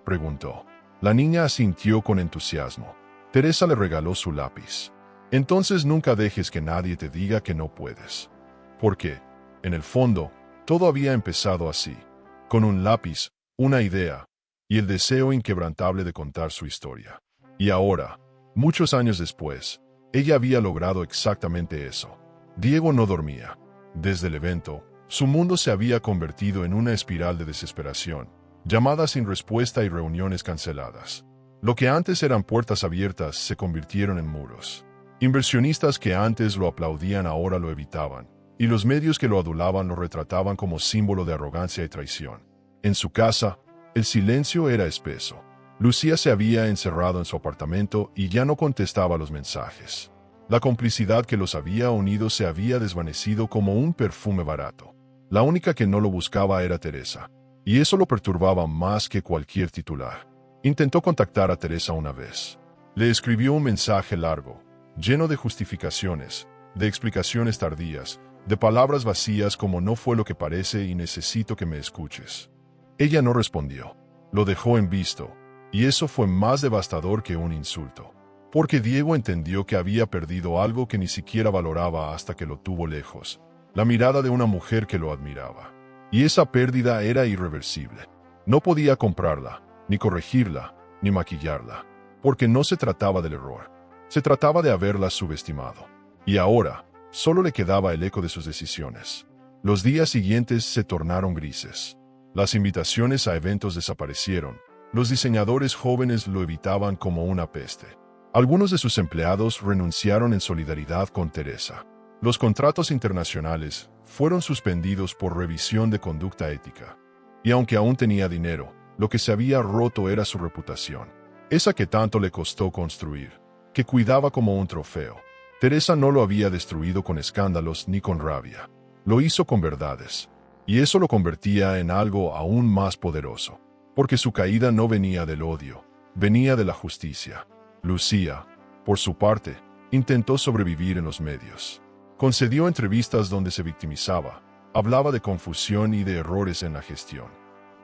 Speaker 1: preguntó. La niña asintió con entusiasmo. Teresa le regaló su lápiz. Entonces nunca dejes que nadie te diga que no puedes. Porque, en el fondo, todo había empezado así, con un lápiz, una idea, y el deseo inquebrantable de contar su historia. Y ahora, muchos años después, ella había logrado exactamente eso. Diego no dormía. Desde el evento, su mundo se había convertido en una espiral de desesperación, llamadas sin respuesta y reuniones canceladas. Lo que antes eran puertas abiertas se convirtieron en muros. Inversionistas que antes lo aplaudían ahora lo evitaban, y los medios que lo adulaban lo retrataban como símbolo de arrogancia y traición. En su casa, el silencio era espeso. Lucía se había encerrado en su apartamento y ya no contestaba los mensajes. La complicidad que los había unido se había desvanecido como un perfume barato. La única que no lo buscaba era Teresa, y eso lo perturbaba más que cualquier titular. Intentó contactar a Teresa una vez. Le escribió un mensaje largo, lleno de justificaciones, de explicaciones tardías, de palabras vacías como no fue lo que parece y necesito que me escuches. Ella no respondió. Lo dejó en visto, y eso fue más devastador que un insulto. Porque Diego entendió que había perdido algo que ni siquiera valoraba hasta que lo tuvo lejos, la mirada de una mujer que lo admiraba. Y esa pérdida era irreversible. No podía comprarla, ni corregirla, ni maquillarla, porque no se trataba del error. Se trataba de haberla subestimado. Y ahora, solo le quedaba el eco de sus decisiones. Los días siguientes se tornaron grises. Las invitaciones a eventos desaparecieron. Los diseñadores jóvenes lo evitaban como una peste. Algunos de sus empleados renunciaron en solidaridad con Teresa. Los contratos internacionales fueron suspendidos por revisión de conducta ética. Y aunque aún tenía dinero, lo que se había roto era su reputación. Esa que tanto le costó construir, que cuidaba como un trofeo. Teresa no lo había destruido con escándalos ni con rabia. Lo hizo con verdades. Y eso lo convertía en algo aún más poderoso. Porque su caída no venía del odio, venía de la justicia. Lucía, por su parte, intentó sobrevivir en los medios. Concedió entrevistas donde se victimizaba, hablaba de confusión y de errores en la gestión.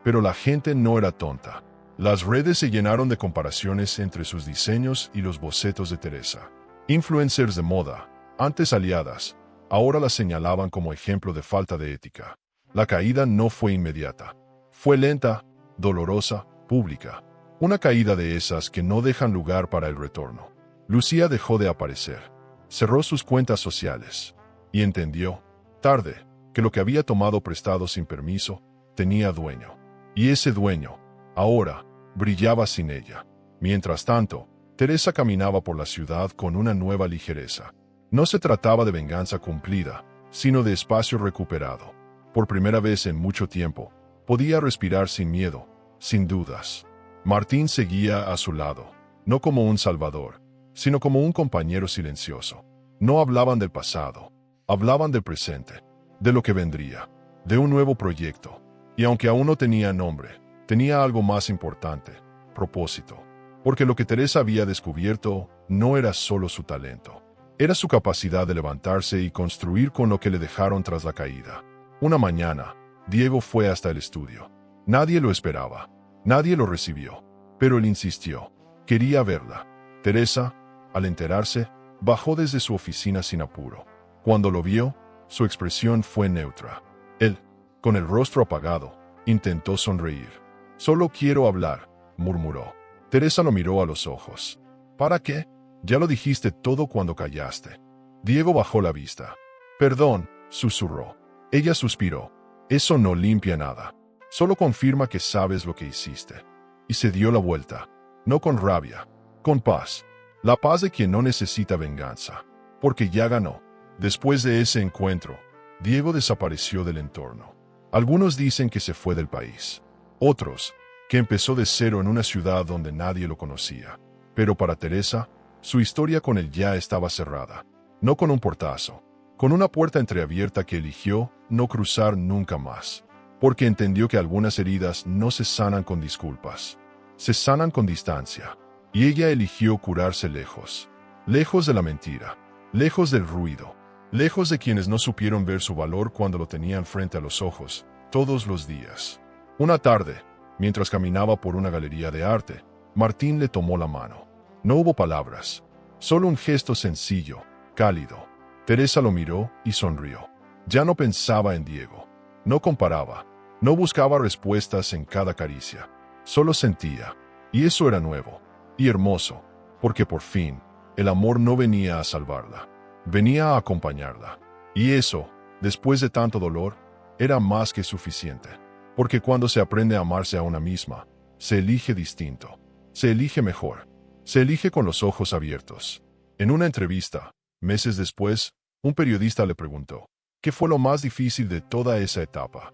Speaker 1: Pero la gente no era tonta. Las redes se llenaron de comparaciones entre sus diseños y los bocetos de Teresa. Influencers de moda, antes aliadas, ahora la señalaban como ejemplo de falta de ética. La caída no fue inmediata. Fue lenta, dolorosa, pública. Una caída de esas que no dejan lugar para el retorno. Lucía dejó de aparecer. Cerró sus cuentas sociales. Y entendió, tarde, que lo que había tomado prestado sin permiso, tenía dueño. Y ese dueño, ahora, brillaba sin ella. Mientras tanto, Teresa caminaba por la ciudad con una nueva ligereza. No se trataba de venganza cumplida, sino de espacio recuperado. Por primera vez en mucho tiempo, podía respirar sin miedo, sin dudas. Martín seguía a su lado, no como un salvador, sino como un compañero silencioso. No hablaban del pasado, hablaban del presente, de lo que vendría, de un nuevo proyecto. Y aunque aún no tenía nombre, tenía algo más importante, propósito. Porque lo que Teresa había descubierto no era solo su talento, era su capacidad de levantarse y construir con lo que le dejaron tras la caída. Una mañana, Diego fue hasta el estudio. Nadie lo esperaba, nadie lo recibió, pero él insistió. Quería verla. Teresa, al enterarse, bajó desde su oficina sin apuro. Cuando lo vio, su expresión fue neutra. Él, con el rostro apagado, intentó sonreír. «Solo quiero hablar», murmuró. Teresa lo miró a los ojos. «¿Para qué? Ya lo dijiste todo cuando callaste». Diego bajó la vista. «Perdón», susurró. Ella suspiró. «Eso no limpia nada. Solo confirma que sabes lo que hiciste». Y se dio la vuelta. No con rabia, con paz. La paz de quien no necesita venganza. Porque ya ganó. Después de ese encuentro, Diego desapareció del entorno. Algunos dicen que se fue del país. Otros, que empezó de cero en una ciudad donde nadie lo conocía. Pero para Teresa, su historia con él ya estaba cerrada. No con un portazo, con una puerta entreabierta que eligió no cruzar nunca más. Porque entendió que algunas heridas no se sanan con disculpas. Se sanan con distancia. Y ella eligió curarse lejos. Lejos de la mentira. Lejos del ruido. Lejos de quienes no supieron ver su valor cuando lo tenían frente a los ojos, todos los días. Una tarde, mientras caminaba por una galería de arte, Martín le tomó la mano. No hubo palabras, solo un gesto sencillo, cálido. Teresa lo miró y sonrió. Ya no pensaba en Diego. No comparaba. No buscaba respuestas en cada caricia. Solo sentía. Y eso era nuevo. Y hermoso. Porque por fin, el amor no venía a salvarla. Venía a acompañarla. Y eso, después de tanto dolor, era más que suficiente. Porque cuando se aprende a amarse a una misma, se elige distinto. Se elige mejor. Se elige con los ojos abiertos. En una entrevista, meses después, un periodista le preguntó, ¿qué fue lo más difícil de toda esa etapa?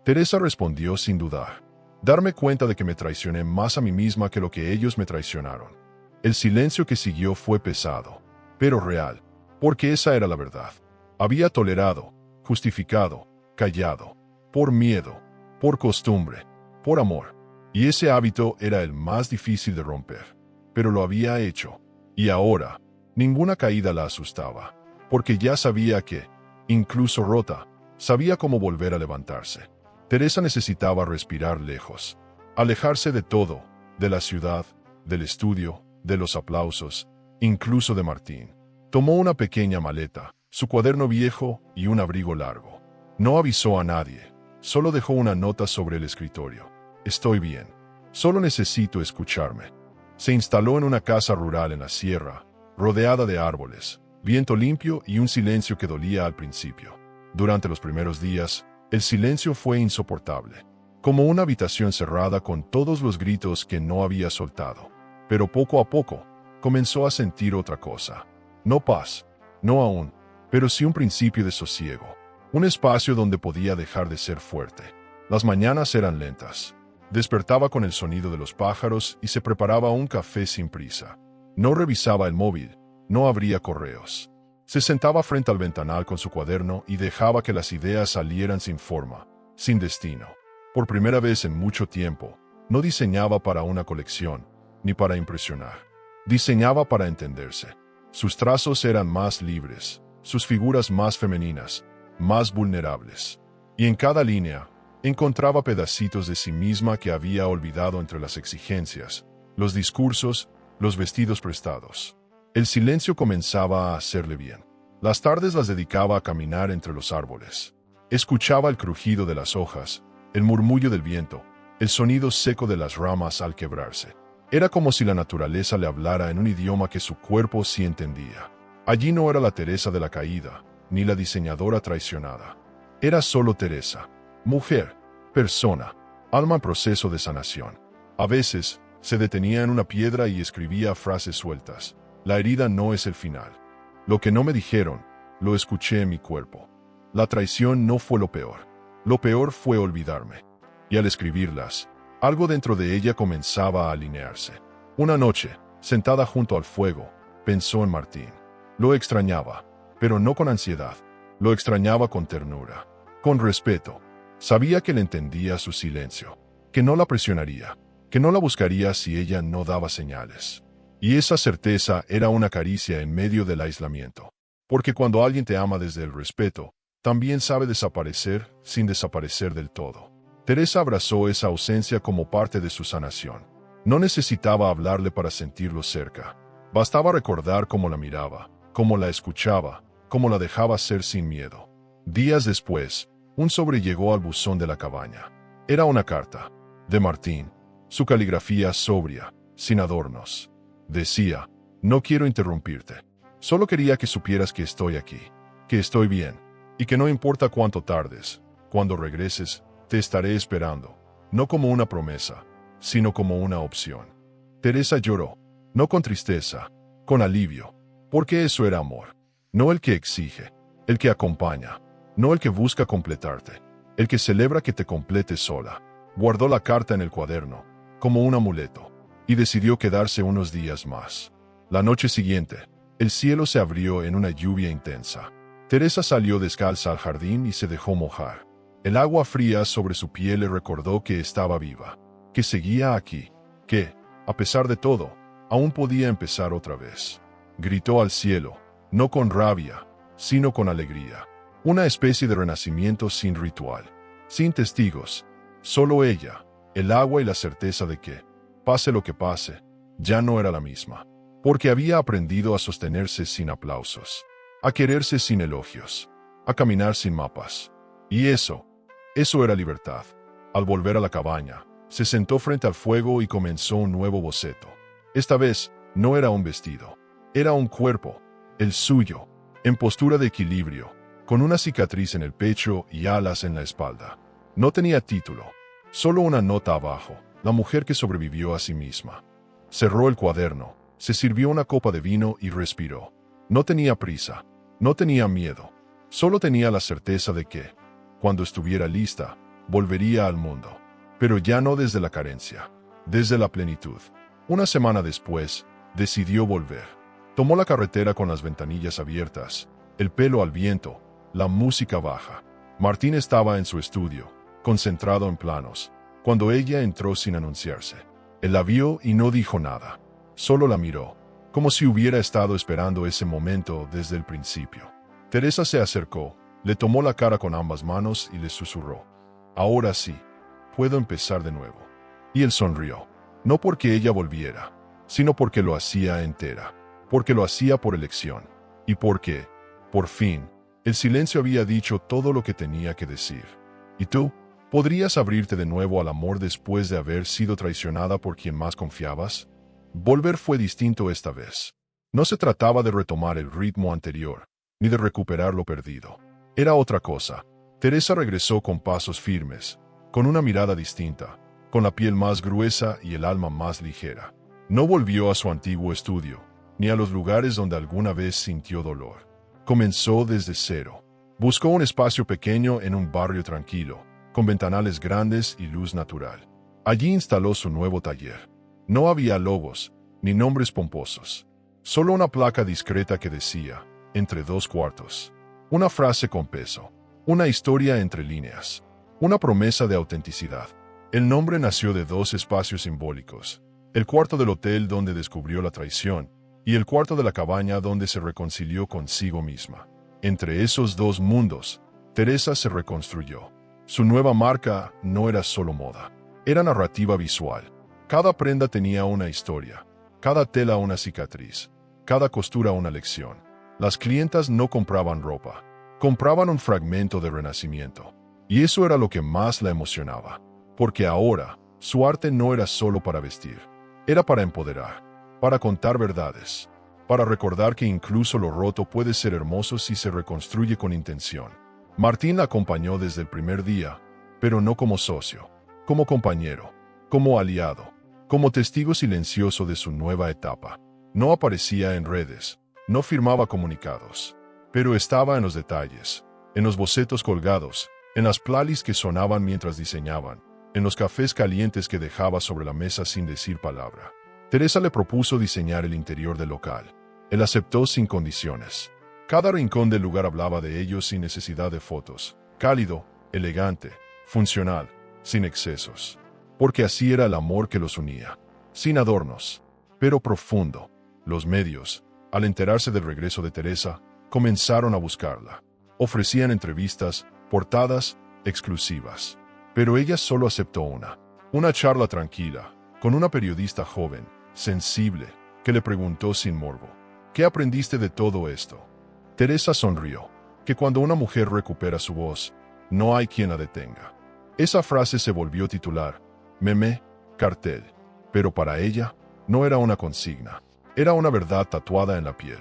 Speaker 1: Teresa respondió sin dudar. Darme cuenta de que me traicioné más a mí misma que lo que ellos me traicionaron. El silencio que siguió fue pesado, pero real, porque esa era la verdad. Había tolerado, justificado, callado, por miedo, por costumbre, por amor. Y ese hábito era el más difícil de romper. Pero lo había hecho. Y ahora, ninguna caída la asustaba. Porque ya sabía que, incluso rota, sabía cómo volver a levantarse. Teresa necesitaba respirar lejos. Alejarse de todo, de la ciudad, del estudio, de los aplausos, incluso de Martín. Tomó una pequeña maleta, su cuaderno viejo y un abrigo largo. No avisó a nadie, solo dejó una nota sobre el escritorio. Estoy bien. Solo necesito escucharme. Se instaló en una casa rural en la sierra, rodeada de árboles, viento limpio y un silencio que dolía al principio. Durante los primeros días, el silencio fue insoportable, como una habitación cerrada con todos los gritos que no había soltado. Pero poco a poco, comenzó a sentir otra cosa. No paz, no aún, pero sí un principio de sosiego. Un espacio donde podía dejar de ser fuerte. Las mañanas eran lentas. Despertaba con el sonido de los pájaros y se preparaba un café sin prisa. No revisaba el móvil, no abría correos. Se sentaba frente al ventanal con su cuaderno y dejaba que las ideas salieran sin forma, sin destino. Por primera vez en mucho tiempo, no diseñaba para una colección, ni para impresionar. Diseñaba para entenderse. Sus trazos eran más libres, sus figuras más femeninas, más vulnerables. Y en cada línea, encontraba pedacitos de sí misma que había olvidado entre las exigencias, los discursos, los vestidos prestados. El silencio comenzaba a hacerle bien. Las tardes las dedicaba a caminar entre los árboles. Escuchaba el crujido de las hojas, el murmullo del viento, el sonido seco de las ramas al quebrarse. Era como si la naturaleza le hablara en un idioma que su cuerpo sí entendía. Allí no era la Teresa de la caída, ni la diseñadora traicionada. Era solo Teresa, mujer, persona, alma en proceso de sanación. A veces, se detenía en una piedra y escribía frases sueltas. La herida no es el final. Lo que no me dijeron, lo escuché en mi cuerpo. La traición no fue lo peor. Lo peor fue olvidarme. Y al escribirlas, algo dentro de ella comenzaba a alinearse. Una noche, sentada junto al fuego, pensó en Martín. Lo extrañaba, pero no con ansiedad. Lo extrañaba con ternura, con respeto. Sabía que le entendía su silencio, que no la presionaría, que no la buscaría si ella no daba señales. Y esa certeza era una caricia en medio del aislamiento. Porque cuando alguien te ama desde el respeto, también sabe desaparecer sin desaparecer del todo. Teresa abrazó esa ausencia como parte de su sanación. No necesitaba hablarle para sentirlo cerca. Bastaba recordar cómo la miraba, cómo la escuchaba, cómo la dejaba ser sin miedo. Días después, un sobre llegó al buzón de la cabaña. Era una carta, de Martín, su caligrafía sobria, sin adornos. Decía, no quiero interrumpirte. Solo quería que supieras que estoy aquí, que estoy bien, y que no importa cuánto tardes, cuando regreses, te estaré esperando, no como una promesa, sino como una opción. Teresa lloró, no con tristeza, con alivio, porque eso era amor. No el que exige, el que acompaña, no el que busca completarte, el que celebra que te completes sola. Guardó la carta en el cuaderno, como un amuleto, y decidió quedarse unos días más. La noche siguiente, el cielo se abrió en una lluvia intensa. Teresa salió descalza al jardín y se dejó mojar. El agua fría sobre su piel le recordó que estaba viva, que seguía aquí, que, a pesar de todo, aún podía empezar otra vez. Gritó al cielo, no con rabia, sino con alegría. Una especie de renacimiento sin ritual, sin testigos, solo ella, el agua y la certeza de que, pase lo que pase, ya no era la misma, porque había aprendido a sostenerse sin aplausos, a quererse sin elogios, a caminar sin mapas. Y eso era libertad. Al volver a la cabaña, se sentó frente al fuego y comenzó un nuevo boceto. Esta vez, no era un vestido, era un cuerpo, el suyo, en postura de equilibrio, con una cicatriz en el pecho y alas en la espalda. No tenía título, solo una nota abajo, la mujer que sobrevivió a sí misma. Cerró el cuaderno, se sirvió una copa de vino y respiró. No tenía prisa, no tenía miedo, solo tenía la certeza de que, cuando estuviera lista, volvería al mundo. Pero ya no desde la carencia, desde la plenitud. Una semana después, decidió volver. Tomó la carretera con las ventanillas abiertas, el pelo al viento, la música baja. Martín estaba en su estudio, concentrado en planos. cuando ella entró sin anunciarse. Él la vio y no dijo nada. Solo la miró, como si hubiera estado esperando ese momento desde el principio. Teresa se acercó, le tomó la cara con ambas manos y le susurró: «Ahora sí, puedo empezar de nuevo». Y él sonrió, no porque ella volviera, sino porque lo hacía entera, porque lo hacía por elección, y porque, por fin, el silencio había dicho todo lo que tenía que decir. ¿Y tú? ¿Podrías abrirte de nuevo al amor después de haber sido traicionada por quien más confiabas? Volver fue distinto esta vez. No se trataba de retomar el ritmo anterior, ni de recuperar lo perdido. Era otra cosa. Teresa regresó con pasos firmes, con una mirada distinta, con la piel más gruesa y el alma más ligera. No volvió a su antiguo estudio, ni a los lugares donde alguna vez sintió dolor. Comenzó desde cero. Buscó un espacio pequeño en un barrio tranquilo, con ventanales grandes y luz natural. Allí instaló su nuevo taller. No había logos, ni nombres pomposos. Solo una placa discreta que decía, entre 2 cuartos. Una frase con peso. Una historia entre líneas. Una promesa de autenticidad. El nombre nació de 2 espacios simbólicos. El cuarto del hotel donde descubrió la traición, y el cuarto de la cabaña donde se reconcilió consigo misma. Entre esos 2 mundos, Teresa se reconstruyó. Su nueva marca no era solo moda, era narrativa visual. Cada prenda tenía una historia, cada tela una cicatriz, cada costura una lección. Las clientas no compraban ropa, compraban un fragmento de renacimiento. Y eso era lo que más la emocionaba, porque ahora su arte no era solo para vestir, era para empoderar, para contar verdades, para recordar que incluso lo roto puede ser hermoso si se reconstruye con intención. Martín la acompañó desde el primer día, pero no como socio, como compañero, como aliado, como testigo silencioso de su nueva etapa. No aparecía en redes, no firmaba comunicados, pero estaba en los detalles, en los bocetos colgados, en las playlists que sonaban mientras diseñaban, en los cafés calientes que dejaba sobre la mesa sin decir palabra. Teresa le propuso diseñar el interior del local. Él aceptó sin condiciones. Cada rincón del lugar hablaba de ellos sin necesidad de fotos. Cálido, elegante, funcional, sin excesos. Porque así era el amor que los unía. Sin adornos, pero profundo. Los medios, al enterarse del regreso de Teresa, comenzaron a buscarla. Ofrecían entrevistas, portadas, exclusivas. Pero ella solo aceptó una charla tranquila, con una periodista joven, sensible, que le preguntó sin morbo: ¿qué aprendiste de todo esto? Teresa sonrió, que cuando una mujer recupera su voz, no hay quien la detenga. Esa frase se volvió titular, meme, cartel, pero para ella no era una consigna, era una verdad tatuada en la piel.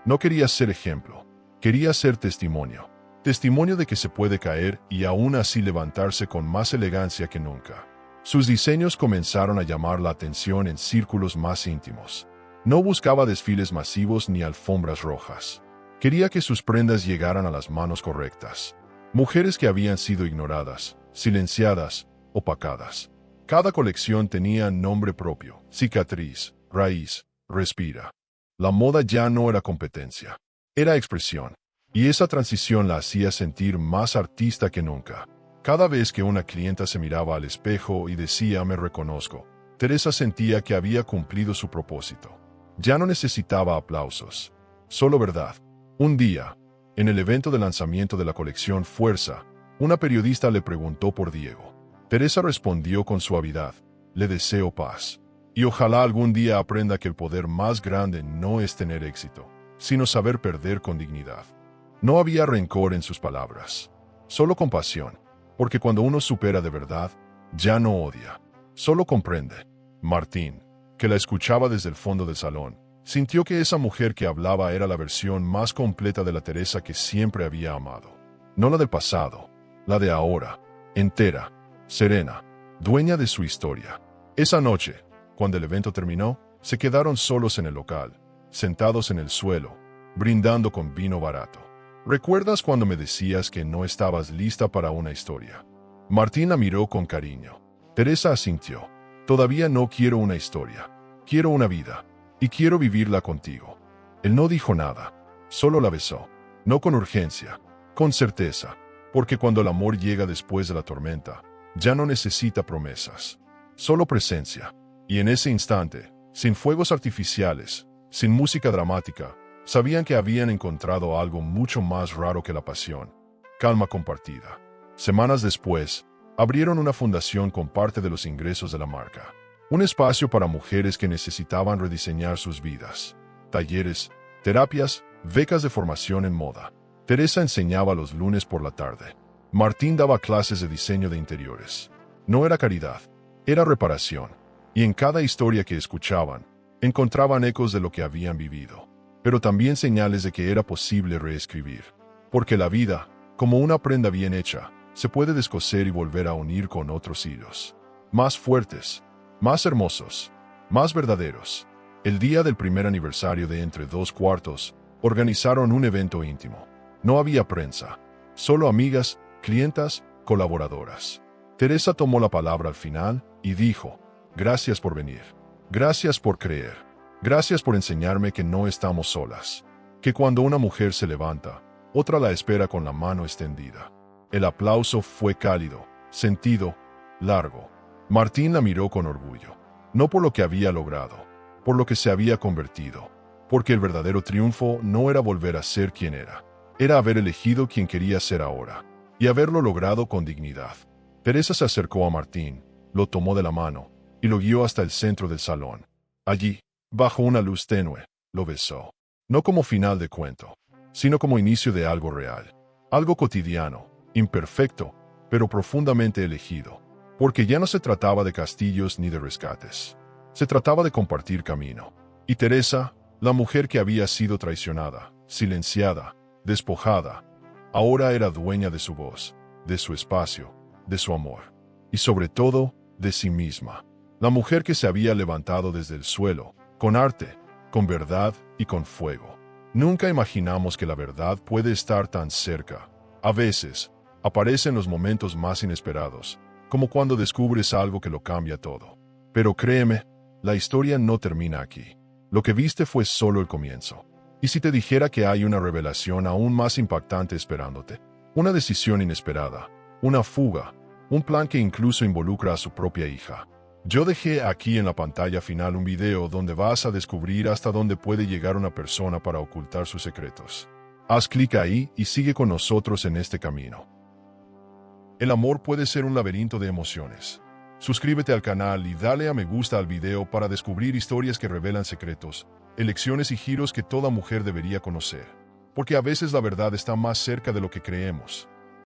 Speaker 1: No quería ser ejemplo, quería ser testimonio. Testimonio de que se puede caer y aún así levantarse con más elegancia que nunca. Sus diseños comenzaron a llamar la atención en círculos más íntimos. No buscaba desfiles masivos ni alfombras rojas. Quería que sus prendas llegaran a las manos correctas. Mujeres que habían sido ignoradas, silenciadas, opacadas. Cada colección tenía nombre propio, cicatriz, raíz, respira. La moda ya no era competencia, era expresión. Y esa transición la hacía sentir más artista que nunca. Cada vez que una clienta se miraba al espejo y decía «me reconozco», Teresa sentía que había cumplido su propósito. Ya no necesitaba aplausos, solo verdad. Un día, en el evento de lanzamiento de la colección Fuerza, una periodista le preguntó por Diego. Teresa respondió con suavidad: «Le deseo paz. Y ojalá algún día aprenda que el poder más grande no es tener éxito, sino saber perder con dignidad». No había rencor en sus palabras, solo compasión, porque cuando uno supera de verdad, ya no odia, solo comprende. Martín, que la escuchaba desde el fondo del salón, sintió que esa mujer que hablaba era la versión más completa de la Teresa que siempre había amado. No la del pasado, la de ahora, entera, serena, dueña de su historia. Esa noche, cuando el evento terminó, se quedaron solos en el local, sentados en el suelo, brindando con vino barato. ¿Recuerdas cuando me decías que no estabas lista para una historia? Martín la miró con cariño. Teresa asintió. Todavía no quiero una historia. Quiero una vida. Y quiero vivirla contigo. Él no dijo nada. Solo la besó. No con urgencia, con certeza. Porque cuando el amor llega después de la tormenta, Ya no necesita promesas, solo presencia. Y en ese instante, sin fuegos artificiales, sin música dramática, sabían que habían encontrado algo mucho más raro que la pasión: calma compartida. Semanas después, abrieron una fundación con parte de los ingresos de la marca. Un espacio para mujeres que necesitaban rediseñar sus vidas. Talleres, terapias, becas de formación en moda. Teresa enseñaba los lunes por la tarde. Martín daba clases de diseño de interiores. No era caridad, era reparación. Y en cada historia que escuchaban, encontraban ecos de lo que habían vivido, pero también señales de que era posible reescribir. Porque la vida, como una prenda bien hecha, se puede descoser y volver a unir con otros hilos. Más fuertes, más hermosos, más verdaderos. El día del primer aniversario de Entre Dos Cuartos, organizaron un evento íntimo. No había prensa, solo amigas, clientas, colaboradoras. Teresa tomó la palabra al final y dijo: gracias por venir. Gracias por creer. Gracias por enseñarme que no estamos solas. Que cuando una mujer se levanta, otra la espera con la mano extendida. El aplauso fue cálido, sentido, largo. Martín la miró con orgullo. No por lo que había logrado, por lo que se había convertido. Porque el verdadero triunfo no era volver a ser quien era. Era haber elegido quien quería ser ahora. Y haberlo logrado con dignidad. Teresa se acercó a Martín, lo tomó de la mano y lo guió hasta el centro del salón. Allí, bajo una luz tenue, lo besó. No como final de cuento, sino como inicio de algo real. Algo cotidiano, imperfecto, pero profundamente elegido. Porque ya no se trataba de castillos ni de rescates. Se trataba de compartir camino. Y Teresa, la mujer que había sido traicionada, silenciada, despojada, ahora era dueña de su voz, de su espacio, de su amor. Y sobre todo, de sí misma. La mujer que se había levantado desde el suelo, con arte, con verdad y con fuego. Nunca imaginamos que la verdad puede estar tan cerca. A veces, aparece en los momentos más inesperados, como cuando descubres algo que lo cambia todo. Pero créeme, la historia no termina aquí. Lo que viste fue solo el comienzo. ¿Y si te dijera que hay una revelación aún más impactante esperándote? Una decisión inesperada, una fuga, un plan que incluso involucra a su propia hija. Yo dejé aquí en la pantalla final un video donde vas a descubrir hasta dónde puede llegar una persona para ocultar sus secretos. Haz clic ahí y sigue con nosotros en este camino. El amor puede ser un laberinto de emociones. Suscríbete al canal y dale a me gusta al video para descubrir historias que revelan secretos, elecciones y giros que toda mujer debería conocer. Porque a veces la verdad está más cerca de lo que creemos.